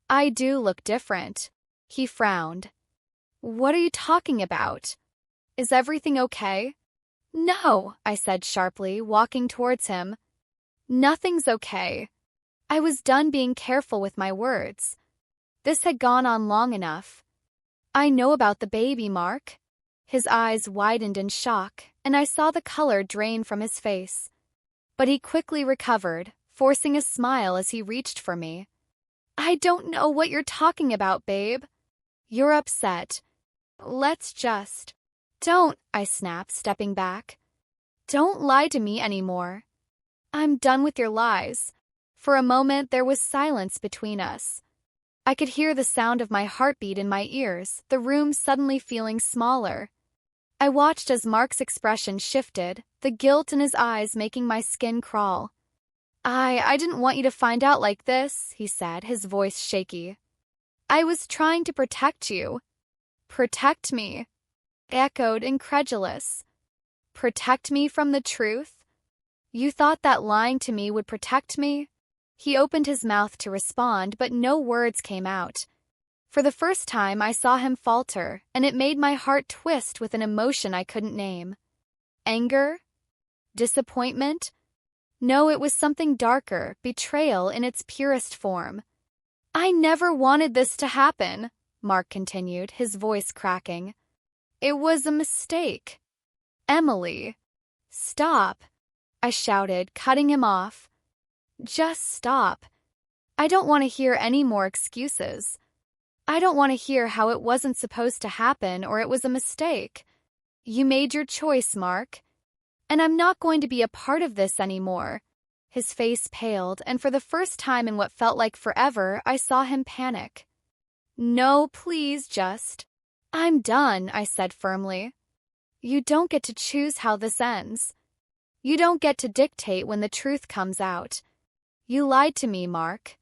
"I do look different." He frowned. "What are you talking about? Is everything okay?" "No," I said sharply, walking towards him. "Nothing's okay." I was done being careful with my words. This had gone on long enough. "I know about the baby, Mark." His eyes widened in shock, and I saw the color drain from his face. But he quickly recovered, forcing a smile as he reached for me. "I don't know what you're talking about, babe." "You're upset. Let's just—" "Don't," I snapped, stepping back. "Don't lie to me anymore. I'm done with your lies." For a moment, there was silence between us. I could hear the sound of my heartbeat in my ears, the room suddenly feeling smaller. I watched as Mark's expression shifted, the guilt in his eyes making my skin crawl. I didn't want you to find out like this," he said, his voice shaky. "I was trying to protect you." "Protect me?" I echoed, incredulous. "Protect me from the truth? You thought that lying to me would protect me?" He opened his mouth to respond, but no words came out. For the first time, I saw him falter, and it made my heart twist with an emotion I couldn't name. Anger? Disappointment? No, it was something darker, betrayal in its purest form. "I never wanted this to happen," Mark continued, his voice cracking. "It was a mistake." "Emily, stop," I shouted, cutting him off. "Just stop. I don't want to hear any more excuses. I don't want to hear how it wasn't supposed to happen or it was a mistake. You made your choice, Mark. And I'm not going to be a part of this anymore." His face paled, and for the first time in what felt like forever, I saw him panic. "No, please, just—" "I'm done," I said firmly. "You don't get to choose how this ends. You don't get to dictate when the truth comes out. You lied to me, Mark.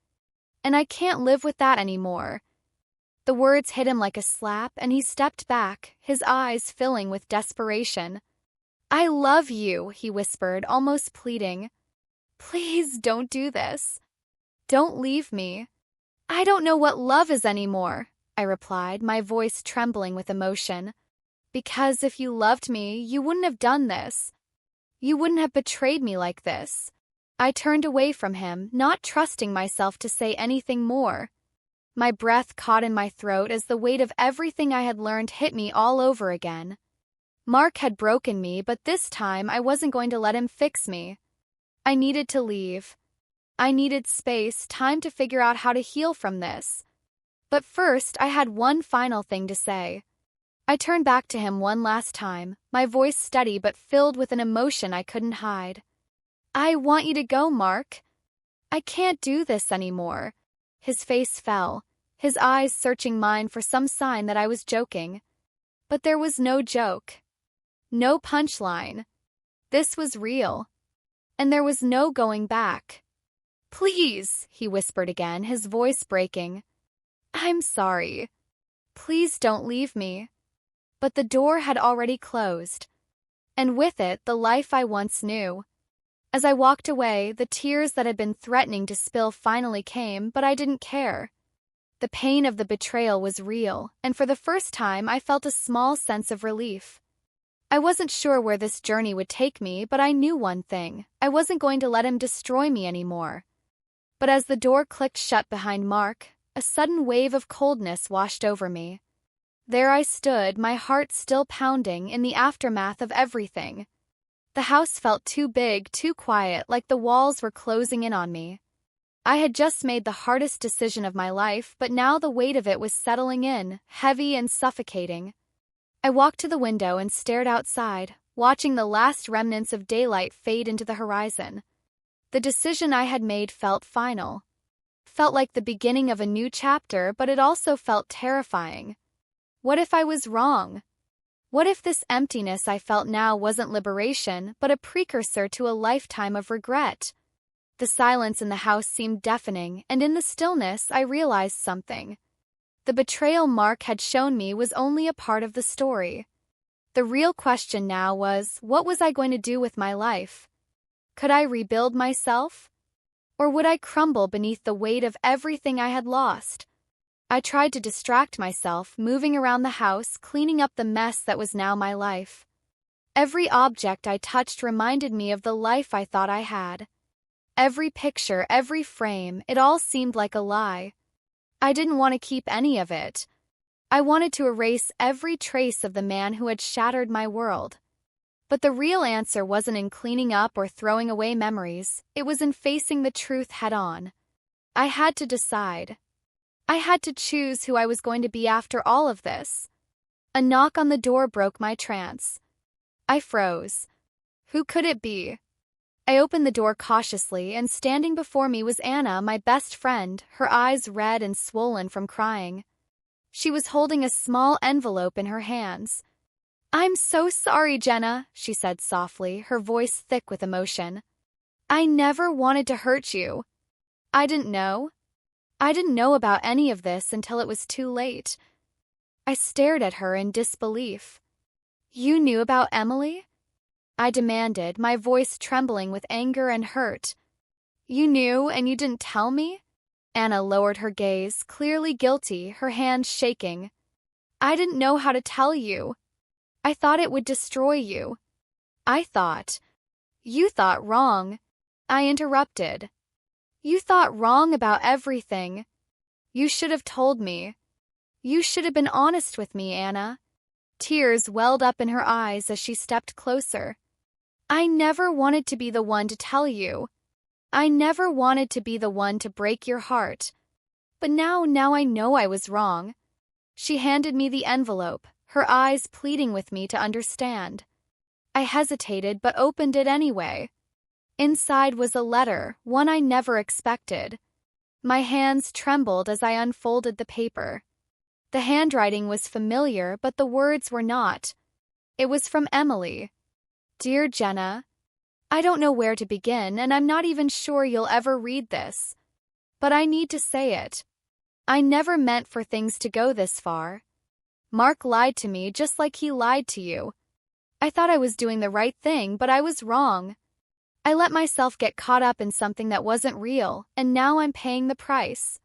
And I can't live with that anymore." The words hit him like a slap, and he stepped back, his eyes filling with desperation. "I love you," he whispered, almost pleading. "Please don't do this. Don't leave me." "I don't know what love is anymore," I replied, my voice trembling with emotion. "Because if you loved me, you wouldn't have done this. You wouldn't have betrayed me like this." I turned away from him, not trusting myself to say anything more. My breath caught in my throat as the weight of everything I had learned hit me all over again. Mark had broken me, but this time I wasn't going to let him fix me. I needed to leave. I needed space, time to figure out how to heal from this. But first, I had one final thing to say. I turned back to him one last time, my voice steady but filled with an emotion I couldn't hide. "I want you to go, Mark. I can't do this anymore." His face fell, his eyes searching mine for some sign that I was joking. But there was no joke. No punchline. This was real. And there was no going back. "Please," he whispered again, his voice breaking. "I'm sorry. Please don't leave me." But the door had already closed. And with it, the life I once knew. As I walked away, the tears that had been threatening to spill finally came, but I didn't care. The pain of the betrayal was real, and for the first time I felt a small sense of relief. I wasn't sure where this journey would take me, but I knew one thing: I wasn't going to let him destroy me anymore. But as the door clicked shut behind Mark, a sudden wave of coldness washed over me. There I stood, my heart still pounding, in the aftermath of everything. The house felt too big, too quiet, like the walls were closing in on me. I had just made the hardest decision of my life, but now the weight of it was settling in, heavy and suffocating. I walked to the window and stared outside, watching the last remnants of daylight fade into the horizon. The decision I had made felt final. Felt like the beginning of a new chapter, but it also felt terrifying. What if I was wrong? What if this emptiness I felt now wasn't liberation, but a precursor to a lifetime of regret? The silence in the house seemed deafening, and in the stillness I realized something. The betrayal Mark had shown me was only a part of the story. The real question now was, what was I going to do with my life? Could I rebuild myself? Or would I crumble beneath the weight of everything I had lost? I tried to distract myself, moving around the house, cleaning up the mess that was now my life. Every object I touched reminded me of the life I thought I had. Every picture, every frame, it all seemed like a lie. I didn't want to keep any of it. I wanted to erase every trace of the man who had shattered my world. But the real answer wasn't in cleaning up or throwing away memories, it was in facing the truth head-on. I had to decide. I had to choose who I was going to be after all of this. A knock on the door broke my trance. I froze. Who could it be? I opened the door cautiously, and standing before me was Anna, my best friend, her eyes red and swollen from crying. She was holding a small envelope in her hands. "I'm so sorry, Jenna," she said softly, her voice thick with emotion. "I never wanted to hurt you. I didn't know. I didn't know about any of this until it was too late." I stared at her in disbelief. "You knew about Emily?" I demanded, my voice trembling with anger and hurt. "You knew and you didn't tell me?" Anna lowered her gaze, clearly guilty, her hands shaking. "I didn't know how to tell you. I thought it would destroy you. I thought." "You thought wrong," I interrupted. "You thought wrong about everything. You should have told me. You should have been honest with me, Anna." Tears welled up in her eyes as she stepped closer. "I never wanted to be the one to tell you. I never wanted to be the one to break your heart. But now I know I was wrong." She handed me the envelope, her eyes pleading with me to understand. I hesitated but opened it anyway. Inside was a letter, one I never expected. My hands trembled as I unfolded the paper. The handwriting was familiar, but the words were not. It was from Emily. "Dear Jenna, I don't know where to begin, and I'm not even sure you'll ever read this. But I need to say it. I never meant for things to go this far. Mark lied to me just like he lied to you. I thought I was doing the right thing, but I was wrong. I let myself get caught up in something that wasn't real, and now I'm paying the price.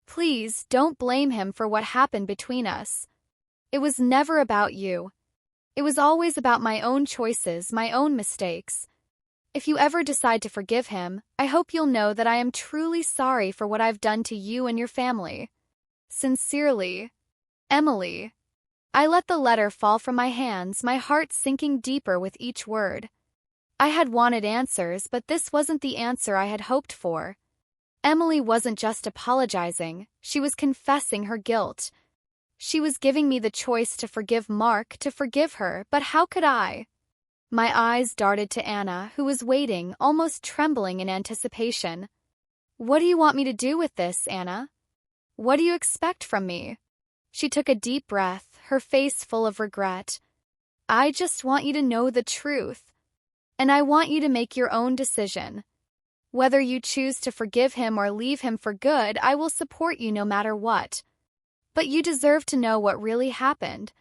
Please, don't blame him for what happened between us. It was never about you. It was always about my own choices, my own mistakes. If you ever decide to forgive him, I hope you'll know that I am truly sorry for what I've done to you and your family. Sincerely, Emily. I let the letter fall from my hands, my heart sinking deeper with each word. I had wanted answers, but this wasn't the answer I had hoped for. Emily wasn't just apologizing, she was confessing her guilt. She was giving me the choice to forgive Mark, to forgive her, but how could I? My eyes darted to Anna, who was waiting, almost trembling in anticipation. What do you want me to do with this, Anna? What do you expect from me? She took a deep breath, her face full of regret. I just want you to know the truth. And I want you to make your own decision. Whether you choose to forgive him or leave him for good, I will support you no matter what. But you deserve to know what really happened.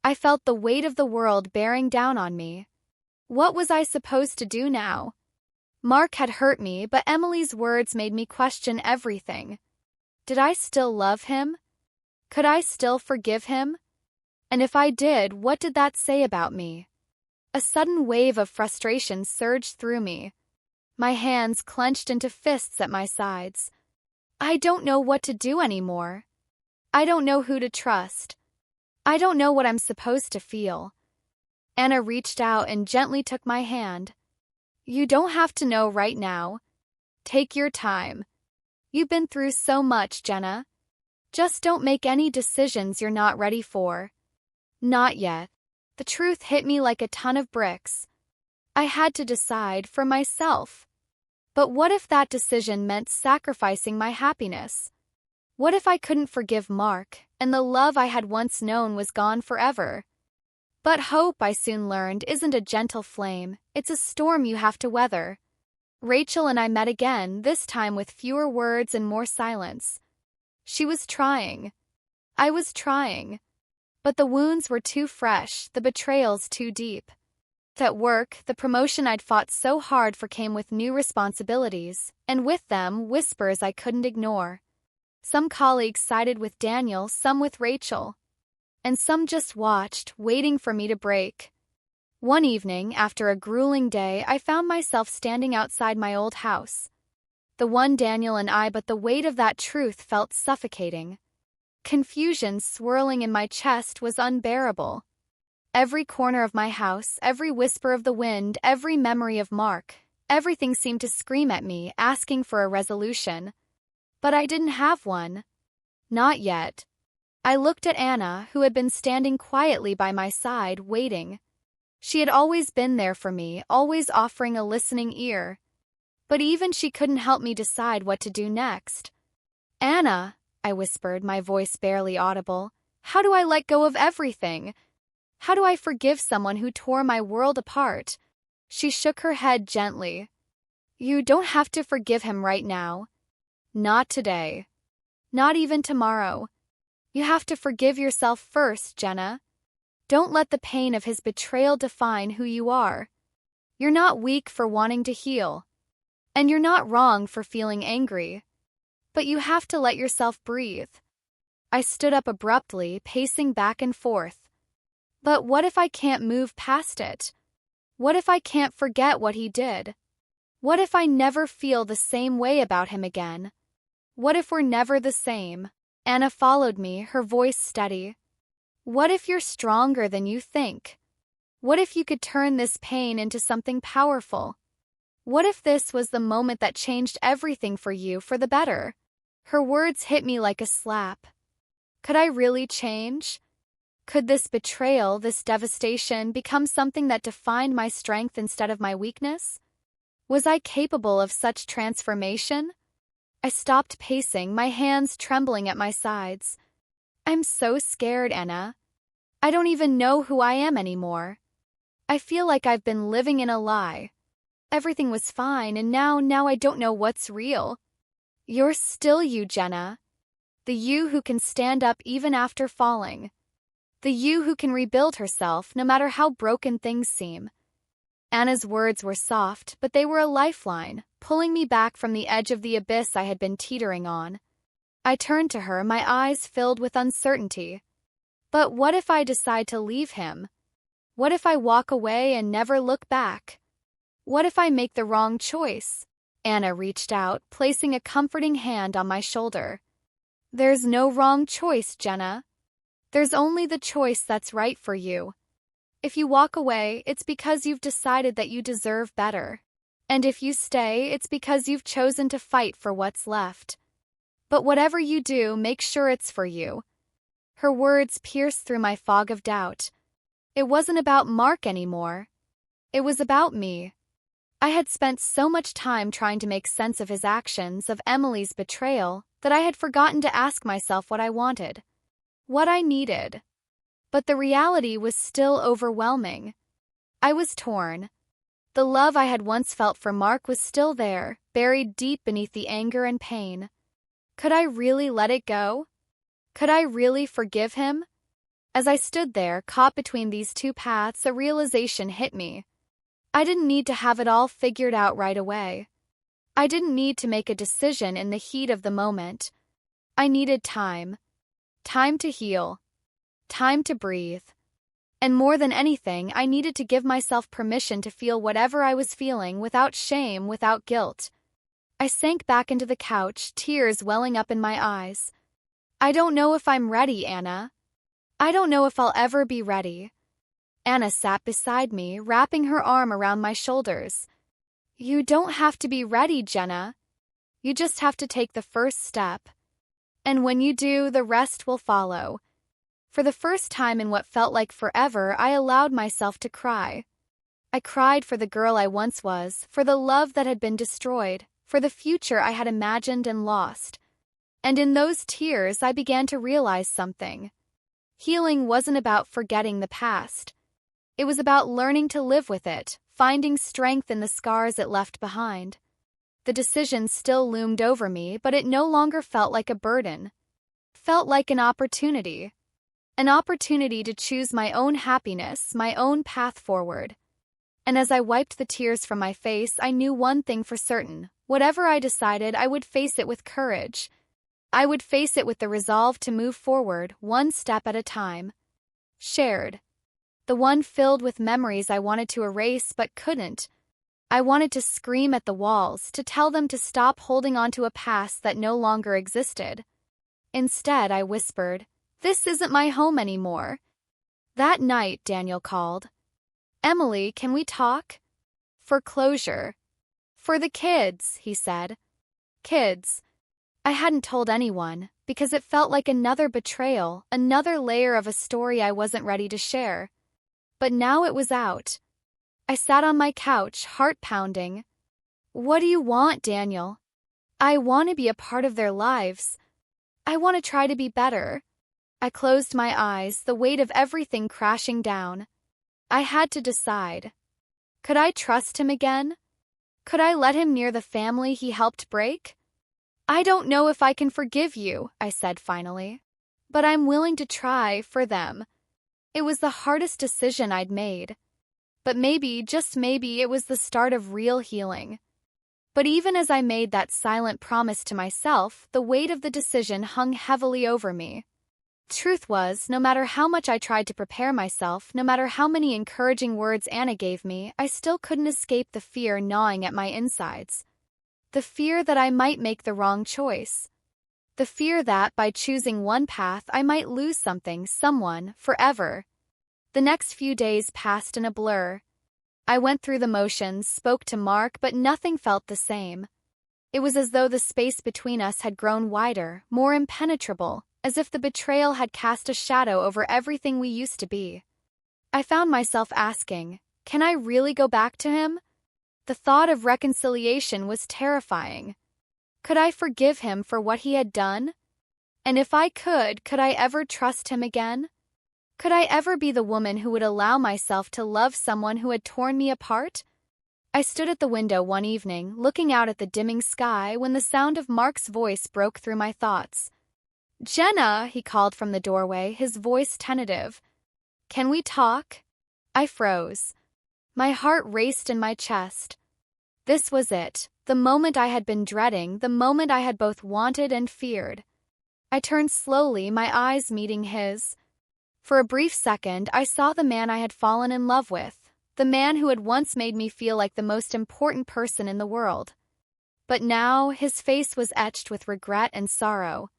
I felt the weight of the world bearing down on me. What was I supposed to do now? Mark had hurt me, but Emily's words made me question everything. Did I still love him? Could I still forgive him? And if I did, what did that say about me? A sudden wave of frustration surged through me. My hands clenched into fists at my sides. I don't know what to do anymore. I don't know who to trust. I don't know what I'm supposed to feel. Anna reached out and gently took my hand. You don't have to know right now. Take your time. You've been through so much, Jenna. Just don't make any decisions you're not ready for. Not yet. The truth hit me like a ton of bricks. I had to decide for myself. But what if that decision meant sacrificing my happiness? What if I couldn't forgive Mark, and the love I had once known was gone forever? But hope, I soon learned, isn't a gentle flame, it's a storm you have to weather. Rachel and I met again, this time with fewer words and more silence. She was trying. I was trying. But the wounds were too fresh, the betrayals too deep. At work, the promotion I'd fought so hard for came with new responsibilities, and with them, whispers I couldn't ignore. Some colleagues sided with Daniel, some with Rachel. And some just watched, waiting for me to break. One evening, after a grueling day, I found myself standing outside my old house. The one Daniel and I, but the weight of that truth felt suffocating. Confusion swirling in my chest was unbearable. Every corner of my house, every whisper of the wind, every memory of Mark, everything seemed to scream at me, asking for a resolution. But I didn't have one. Not yet. I looked at Anna, who had been standing quietly by my side, waiting. She had always been there for me, always offering a listening ear. But even she couldn't help me decide what to do next. Anna, I whispered, my voice barely audible, how do I let go of everything? How do I forgive someone who tore my world apart? She shook her head gently. You don't have to forgive him right now. Not today. Not even tomorrow. You have to forgive yourself first, Jenna. Don't let the pain of his betrayal define who you are. You're not weak for wanting to heal. And you're not wrong for feeling angry. But you have to let yourself breathe. I stood up abruptly, pacing back and forth. But what if I can't move past it? What if I can't forget what he did? What if I never feel the same way about him again? What if we're never the same? Anna followed me, her voice steady. What if you're stronger than you think? What if you could turn this pain into something powerful? What if this was the moment that changed everything for you for the better? Her words hit me like a slap. Could I really change? Could this betrayal, this devastation, become something that defined my strength instead of my weakness? Was I capable of such transformation? I stopped pacing, my hands trembling at my sides. I'm so scared, Anna. I don't even know who I am anymore. I feel like I've been living in a lie. Everything was fine, and now I don't know what's real. You're still you, Jenna. The you who can stand up even after falling. The you who can rebuild herself no matter how broken things seem. Anna's words were soft, but they were a lifeline, pulling me back from the edge of the abyss I had been teetering on. I turned to her, my eyes filled with uncertainty. But what if I decide to leave him? What if I walk away and never look back? What if I make the wrong choice? Anna reached out, placing a comforting hand on my shoulder. There's no wrong choice, Jenna. There's only the choice that's right for you. If you walk away, it's because you've decided that you deserve better. And if you stay, it's because you've chosen to fight for what's left. But whatever you do, make sure it's for you. Her words pierced through my fog of doubt. It wasn't about Mark anymore. It was about me. I had spent so much time trying to make sense of his actions, of Emily's betrayal, that I had forgotten to ask myself what I wanted. What I needed. But the reality was still overwhelming. I was torn. The love I had once felt for Mark was still there, buried deep beneath the anger and pain. Could I really let it go? Could I really forgive him? As I stood there, caught between these two paths, a realization hit me. I didn't need to have it all figured out right away. I didn't need to make a decision in the heat of the moment. I needed time. Time to heal. Time to breathe. And more than anything, I needed to give myself permission to feel whatever I was feeling without shame, without guilt. I sank back into the couch, tears welling up in my eyes. I don't know if I'm ready, Anna. I don't know if I'll ever be ready. Anna sat beside me, wrapping her arm around my shoulders. You don't have to be ready, Jenna. You just have to take the first step. And when you do, the rest will follow. For the first time in what felt like forever, I allowed myself to cry. I cried for the girl I once was, for the love that had been destroyed, for the future I had imagined and lost. And in those tears, I began to realize something. Healing wasn't about forgetting the past. It was about learning to live with it, finding strength in the scars it left behind. The decision still loomed over me, but it no longer felt like a burden. It felt like an opportunity. An opportunity to choose my own happiness, my own path forward. And as I wiped the tears from my face, I knew one thing for certain. Whatever I decided, I would face it with courage. I would face it with the resolve to move forward, one step at a time. Shared. The one filled with memories I wanted to erase but couldn't. I wanted to scream at the walls, to tell them to stop holding on to a past that no longer existed. Instead, I whispered, "This isn't my home anymore." That night, Daniel called. "Emily, can we talk?" "For closure." "For the kids," he said. Kids. I hadn't told anyone, because it felt like another betrayal, another layer of a story I wasn't ready to share. But now it was out. I sat on my couch, heart pounding. "What do you want, Daniel?" "I want to be a part of their lives. I want to try to be better." I closed my eyes, the weight of everything crashing down. I had to decide. Could I trust him again? Could I let him near the family he helped break? "I don't know if I can forgive you," I said finally. "But I'm willing to try for them." It was the hardest decision I'd made. But maybe, just maybe, it was the start of real healing. But even as I made that silent promise to myself, the weight of the decision hung heavily over me. Truth was, no matter how much I tried to prepare myself, no matter how many encouraging words Anna gave me, I still couldn't escape the fear gnawing at my insides. The fear that I might make the wrong choice. The fear that, by choosing one path, I might lose something, someone, forever. The next few days passed in a blur. I went through the motions, spoke to Mark, but nothing felt the same. It was as though the space between us had grown wider, more impenetrable, as if the betrayal had cast a shadow over everything we used to be. I found myself asking, can I really go back to him? The thought of reconciliation was terrifying. Could I forgive him for what he had done? And if I could I ever trust him again? Could I ever be the woman who would allow myself to love someone who had torn me apart? I stood at the window one evening, looking out at the dimming sky, when the sound of Mark's voice broke through my thoughts. "Jenna," he called from the doorway, his voice tentative. "Can we talk?" I froze. My heart raced in my chest. This was it, the moment I had been dreading, the moment I had both wanted and feared. I turned slowly, my eyes meeting his. For a brief second, I saw the man I had fallen in love with. The man who had once made me feel like the most important person in the world. But now, his face was etched with regret and sorrow.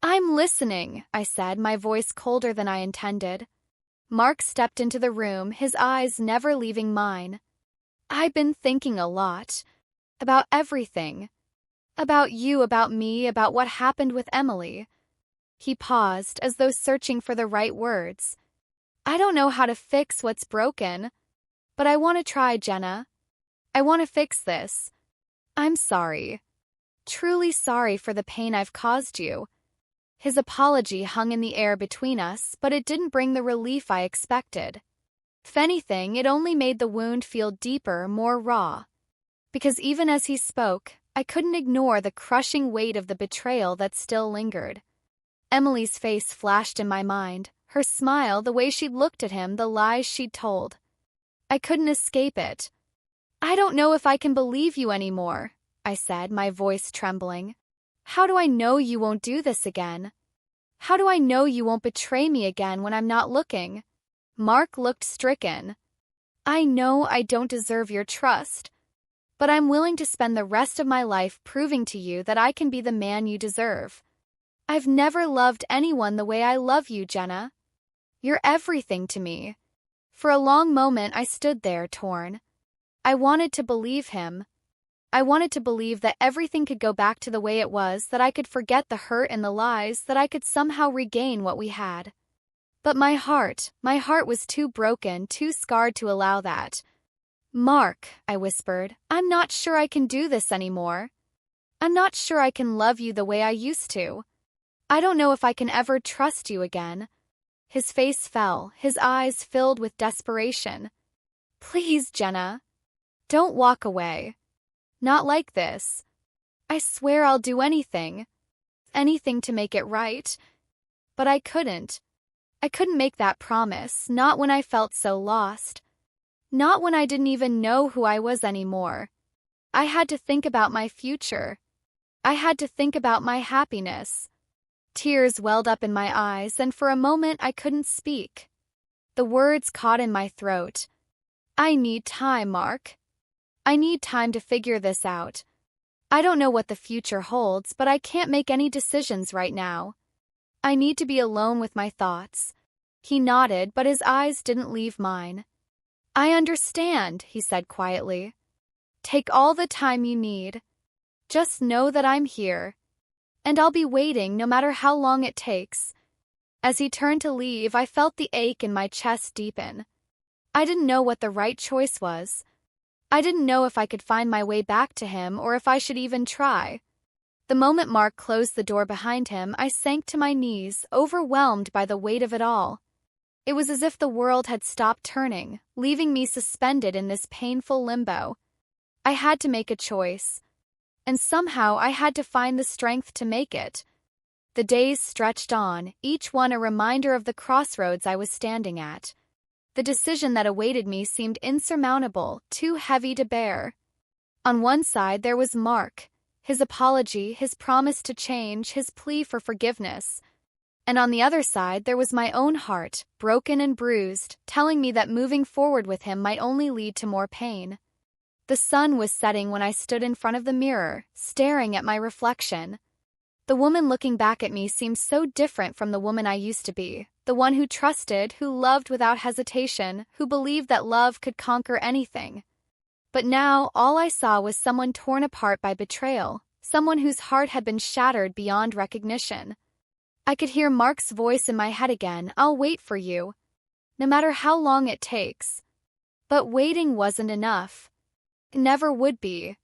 "I'm listening," I said, my voice colder than I intended. Mark stepped into the room, his eyes never leaving mine. "I've been thinking a lot. About everything. About you, about me, about what happened with Emily." He paused, as though searching for the right words. "I don't know how to fix what's broken. But I want to try, Jenna. I want to fix this. I'm sorry. Truly sorry for the pain I've caused you." His apology hung in the air between us, but it didn't bring the relief I expected. If anything, it only made the wound feel deeper, more raw. Because even as he spoke, I couldn't ignore the crushing weight of the betrayal that still lingered. Emily's face flashed in my mind, her smile, the way she'd looked at him, the lies she'd told. I couldn't escape it. "I don't know if I can believe you anymore," I said, my voice trembling. "How do I know you won't do this again? How do I know you won't betray me again when I'm not looking?" Mark looked stricken. "I know I don't deserve your trust, but I'm willing to spend the rest of my life proving to you that I can be the man you deserve. I've never loved anyone the way I love you, Jenna. You're everything to me." For a long moment I stood there, torn. I wanted to believe him. I wanted to believe that everything could go back to the way it was, that I could forget the hurt and the lies, that I could somehow regain what we had. But my heart was too broken, too scarred to allow that. "Mark," I whispered, "I'm not sure I can do this anymore. I'm not sure I can love you the way I used to. I don't know if I can ever trust you again." His face fell, his eyes filled with desperation. "Please, Jenna. Don't walk away. Not like this. I swear I'll do anything. Anything to make it right." But I couldn't. I couldn't make that promise, not when I felt so lost. Not when I didn't even know who I was anymore. I had to think about my future. I had to think about my happiness. Tears welled up in my eyes, and for a moment I couldn't speak. The words caught in my throat. "I need time, Mark. I need time to figure this out. I don't know what the future holds, but I can't make any decisions right now. I need to be alone with my thoughts." He nodded, but his eyes didn't leave mine. "I understand," he said quietly. "Take all the time you need. Just know that I'm here. And I'll be waiting no matter how long it takes." As he turned to leave, I felt the ache in my chest deepen. I didn't know what the right choice was. I didn't know if I could find my way back to him or if I should even try. The moment Mark closed the door behind him, I sank to my knees, overwhelmed by the weight of it all. It was as if the world had stopped turning, leaving me suspended in this painful limbo. I had to make a choice. And somehow I had to find the strength to make it. The days stretched on, each one a reminder of the crossroads I was standing at. The decision that awaited me seemed insurmountable, too heavy to bear. On one side there was Mark, his apology, his promise to change, his plea for forgiveness. And on the other side there was my own heart, broken and bruised, telling me that moving forward with him might only lead to more pain. The sun was setting when I stood in front of the mirror, staring at my reflection. The woman looking back at me seemed so different from the woman I used to be, the one who trusted, who loved without hesitation, who believed that love could conquer anything. But now all I saw was someone torn apart by betrayal, someone whose heart had been shattered beyond recognition. I could hear Mark's voice in my head again, "I'll wait for you, no matter how long it takes." But waiting wasn't enough. It never would be.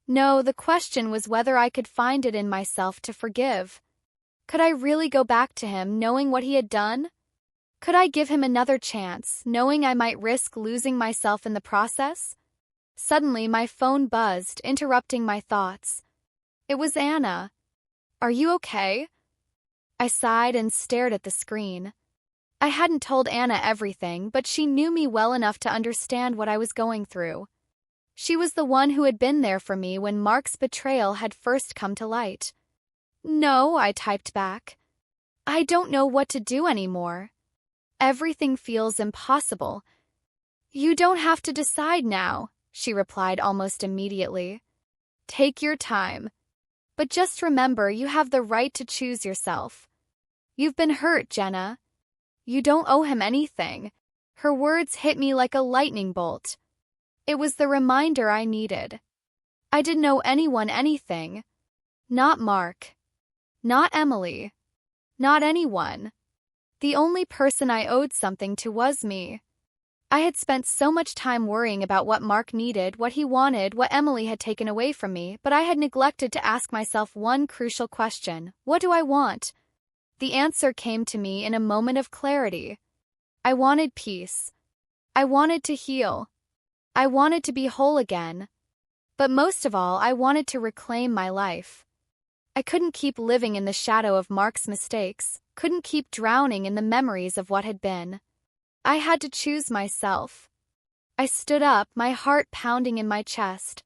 No, the question was whether I could find it in myself to forgive. Could I really go back to him, knowing what he had done? Could I give him another chance, knowing I might risk losing myself in the process? Suddenly, my phone buzzed, interrupting my thoughts. It was Anna. Are you okay? I sighed and stared at the screen. I hadn't told Anna everything, but she knew me well enough to understand what I was going through. She was the one who had been there for me when Mark's betrayal had first come to light. No, I typed back. I don't know what to do anymore. Everything feels impossible. You don't have to decide now, she replied almost immediately. Take your time. But just remember, you have the right to choose yourself. You've been hurt, Jenna. You don't owe him anything. Her words hit me like a lightning bolt. It was the reminder I needed. I didn't owe anyone anything. Not Mark. Not Emily. Not anyone. The only person I owed something to was me. I had spent so much time worrying about what Mark needed, what he wanted, what Emily had taken away from me, but I had neglected to ask myself one crucial question: what do I want? The answer came to me in a moment of clarity. I wanted peace. I wanted to heal. I wanted to be whole again. But most of all, I wanted to reclaim my life. I couldn't keep living in the shadow of Mark's mistakes, couldn't keep drowning in the memories of what had been. I had to choose myself. I stood up, my heart pounding in my chest.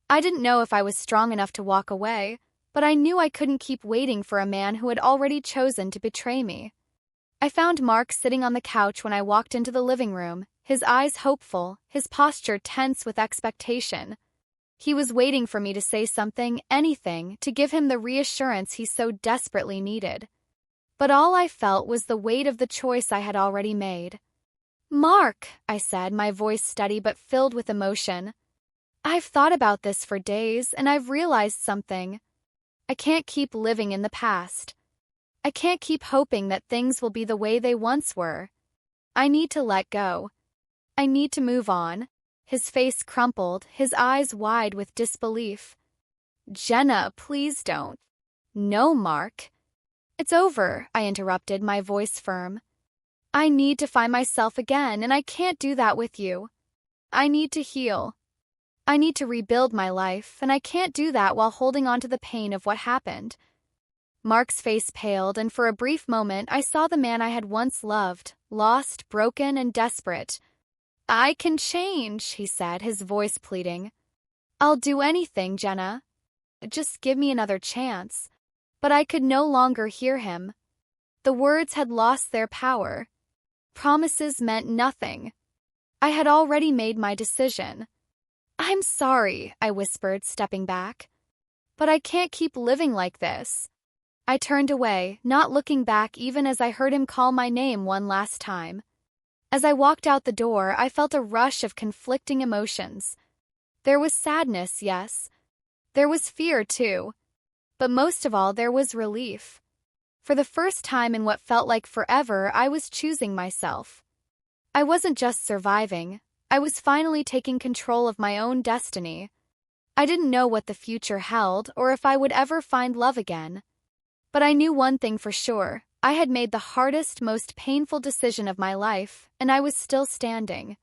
I didn't know if I was strong enough to walk away, but I knew I couldn't keep waiting for a man who had already chosen to betray me. I found Mark sitting on the couch when I walked into the living room, his eyes hopeful, his posture tense with expectation. He was waiting for me to say something, anything, to give him the reassurance he so desperately needed. But all I felt was the weight of the choice I had already made. Mark, I said, my voice steady but filled with emotion. I've thought about this for days, and I've realized something. I can't keep living in the past. I can't keep hoping that things will be the way they once were. I need to let go. I need to move on. His face crumpled, his eyes wide with disbelief. Jenna, please don't. No, Mark. It's over, I interrupted, my voice firm. I need to find myself again, and I can't do that with you. I need to heal. I need to rebuild my life, and I can't do that while holding on to the pain of what happened. Mark's face paled, and for a brief moment I saw the man I had once loved, lost, broken, and desperate. I can change, he said, his voice pleading. I'll do anything, Jenna. Just give me another chance. But I could no longer hear him. The words had lost their power. Promises meant nothing. I had already made my decision. I'm sorry, I whispered, stepping back. But I can't keep living like this. I turned away, not looking back even as I heard him call my name one last time. As I walked out the door, I felt a rush of conflicting emotions. There was sadness, yes. There was fear, too. But most of all, there was relief. For the first time in what felt like forever, I was choosing myself. I wasn't just surviving. I was finally taking control of my own destiny. I didn't know what the future held or if I would ever find love again. But I knew one thing for sure. I had made the hardest, most painful decision of my life, and I was still standing.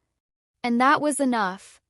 And that was enough.